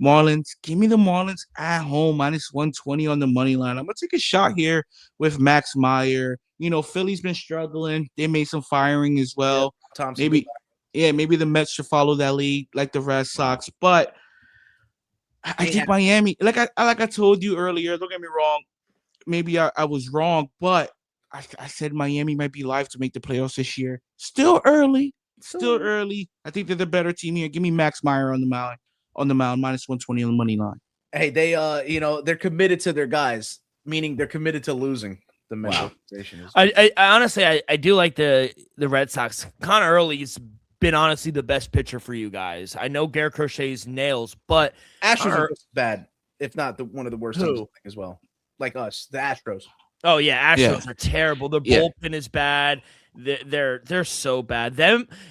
Marlins. Give me the Marlins at home minus 120 on the money line. I'm gonna take a shot here with Max Meyer. Philly's been struggling. They made some firing as well. Maybe the Mets should follow that lead like the Red Sox, but I think Miami, like I told you earlier, don't get me wrong. Maybe I was wrong, but I said Miami might be live to make the playoffs this year. Still early. I think they're the better team here. Give me Max Meyer on the mound, minus 120 on the money line. Hey, they they're committed to their guys, meaning they're committed to losing. The mentalization is. I honestly I do like the Red Sox. Connor Early's been honestly the best pitcher for you guys. I know Garrett Crochet's nails, but Astros are bad, if not one of the worst teams as well. Like us, the Astros. Oh yeah, Astros are terrible. Their bullpen is bad. They're so bad.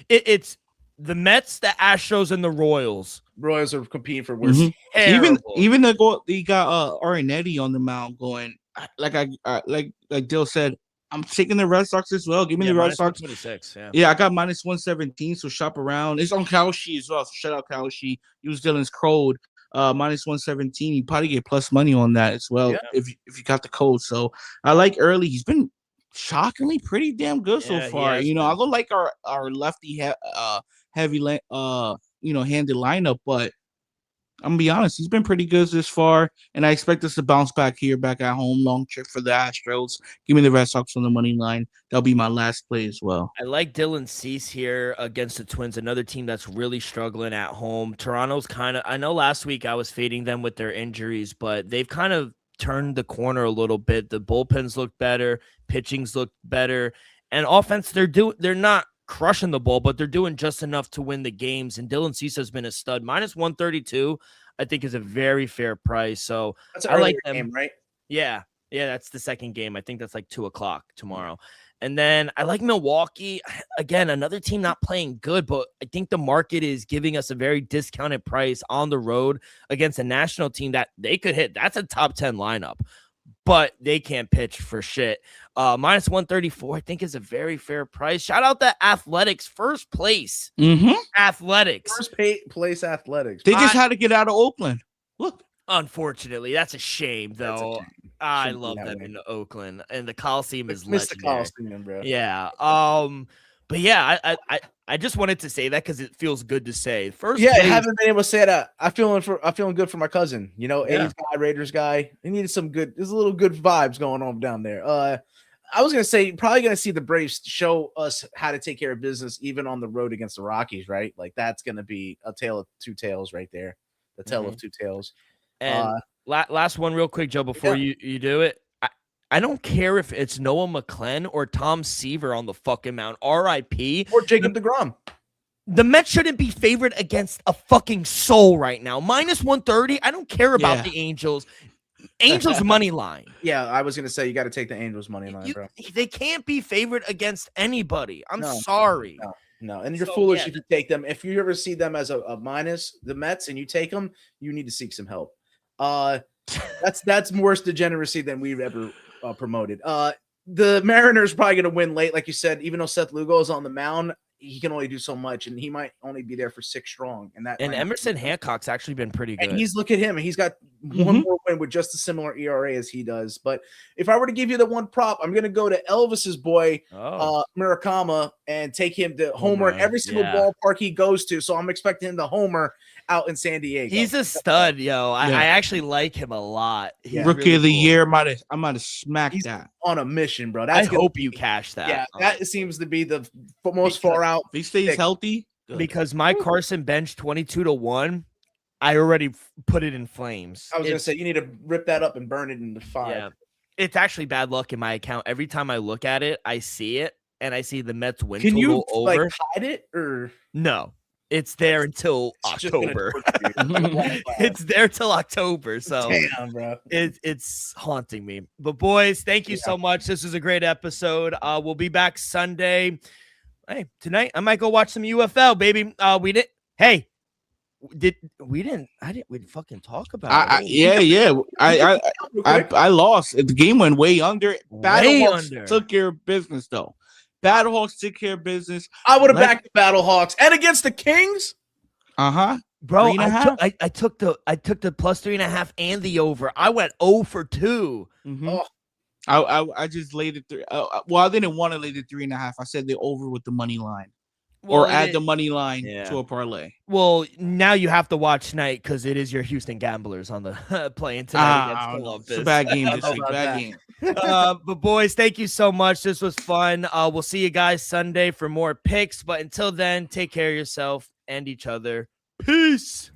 It's the Mets, the Astros, and the Royals. Royals are competing for worse. Mm-hmm. Even they got Arinetti on the mound going. Like Dill said, I'm taking the Red Sox as well. Give me the Red Sox. 26, yeah, I got minus 117, so shop around. It's on Kalshi as well, so shout out Kalshi. Use Dylan's code, minus 117. You probably get plus money on that as well if you got the code. So I like Early. He's been shockingly pretty damn good so far. I go like our lefty heavy handed lineup, but I'm gonna be honest, he's been pretty good this far, and I expect us to bounce back here, back at home. Long trip for the Astros. Give me the Red Sox on the money line. That'll be my last play as well. I like Dylan Cease here against the Twins, another team that's really struggling at home. Toronto's I know last week I was fading them with their injuries, but they've kind of turned the corner a little bit. The bullpens look better, pitchings look better, and offense they're not crushing the ball, but they're doing just enough to win the games. And Dylan Cease has been a stud. Minus 132, I think, is a very fair price. So that's I like them, game, right? Yeah, that's the second game. I think that's like 2:00 tomorrow. And then I like Milwaukee. Again, another team not playing good, but I think the market is giving us a very discounted price on the road against a national team that they could hit. That's a top 10 lineup. but they can't pitch for shit. Minus 134, I think, is a very fair price. Shout out to Athletics, first place. Athletics. First place Athletics. They just had to get out of Oakland. Look. Unfortunately, that's a shame, though. I love them in Oakland, and the Coliseum is legendary. The Coliseum, bro. Yeah. But yeah, I just wanted to say that because it feels good to say. First, I haven't been able to say that. I'm feeling good for my cousin. You know, A's guy, Raiders guy. He needed some good. There's a little good vibes going on down there. I was gonna say probably gonna see the Braves show us how to take care of business even on the road against the Rockies, right? Like that's gonna be a tale of two tales right there. The tale of two tales. And last one real quick, Joe, before you do it. I don't care if it's Noah McClenn or Tom Seaver on the fucking mound. R.I.P. Or Jacob deGrom. The Mets shouldn't be favored against a fucking soul right now. Minus 130. I don't care about the Angels. Angels money line. Yeah, I was gonna say you got to take the Angels money line, bro. They can't be favored against anybody. I'm sorry. No, and you're foolish if you take them. If you ever see them as a minus, the Mets, and you take them, you need to seek some help. That's worse degeneracy than we've ever promoted. The Mariners probably going to win late, like you said. Even though Seth Lugo is on the mound, he can only do so much, and he might only be there for 6 strong. And Emerson Hancock's actually been pretty good. And look at him, and he's got one more win with just a similar ERA as he does. But if I were to give you the one prop, I'm going to go to Elvis's boy, Murakama, and take him to homer in every single ballpark he goes to. So I'm expecting him to homer out in San Diego. He's a stud, yo. I actually like him a lot. Rookie of the year, I might have smacked that. On a mission, bro. I hope you cash that. Yeah, that seems to be the most far out. If he stays healthy. Because my Carson bench 22-1, I already put it in flames. I was going to say, you need to rip that up and burn it into fire. Yeah. It's actually bad luck in my account. Every time I look at it, I see it, and I see the Mets win total over. Can you hide it? Or no. It's there until October. It's there till October. So damn, bro. It's haunting me. But boys, thank you so much. This was a great episode. We'll be back Sunday. Hey, tonight I might go watch some UFL, baby. I didn't fucking talk about it. I lost. The game went way under. Battlehawks took care of business though. Battlehawks took care of business. I would have backed the Battlehawks and against the Kings. Bro, I took the plus 3.5 and the over. I went 0 for 2. I just laid it 3. I didn't want to lay the 3.5. I said the over with the money line, or add the money line to a parlay. Well, now you have to watch tonight because it is your Houston Gamblers on the playing tonight against Columbus. It's a bad game this week. Bad game. But boys, thank you so much. This was fun. We'll see you guys Sunday for more picks. But until then, take care of yourself and each other. Peace.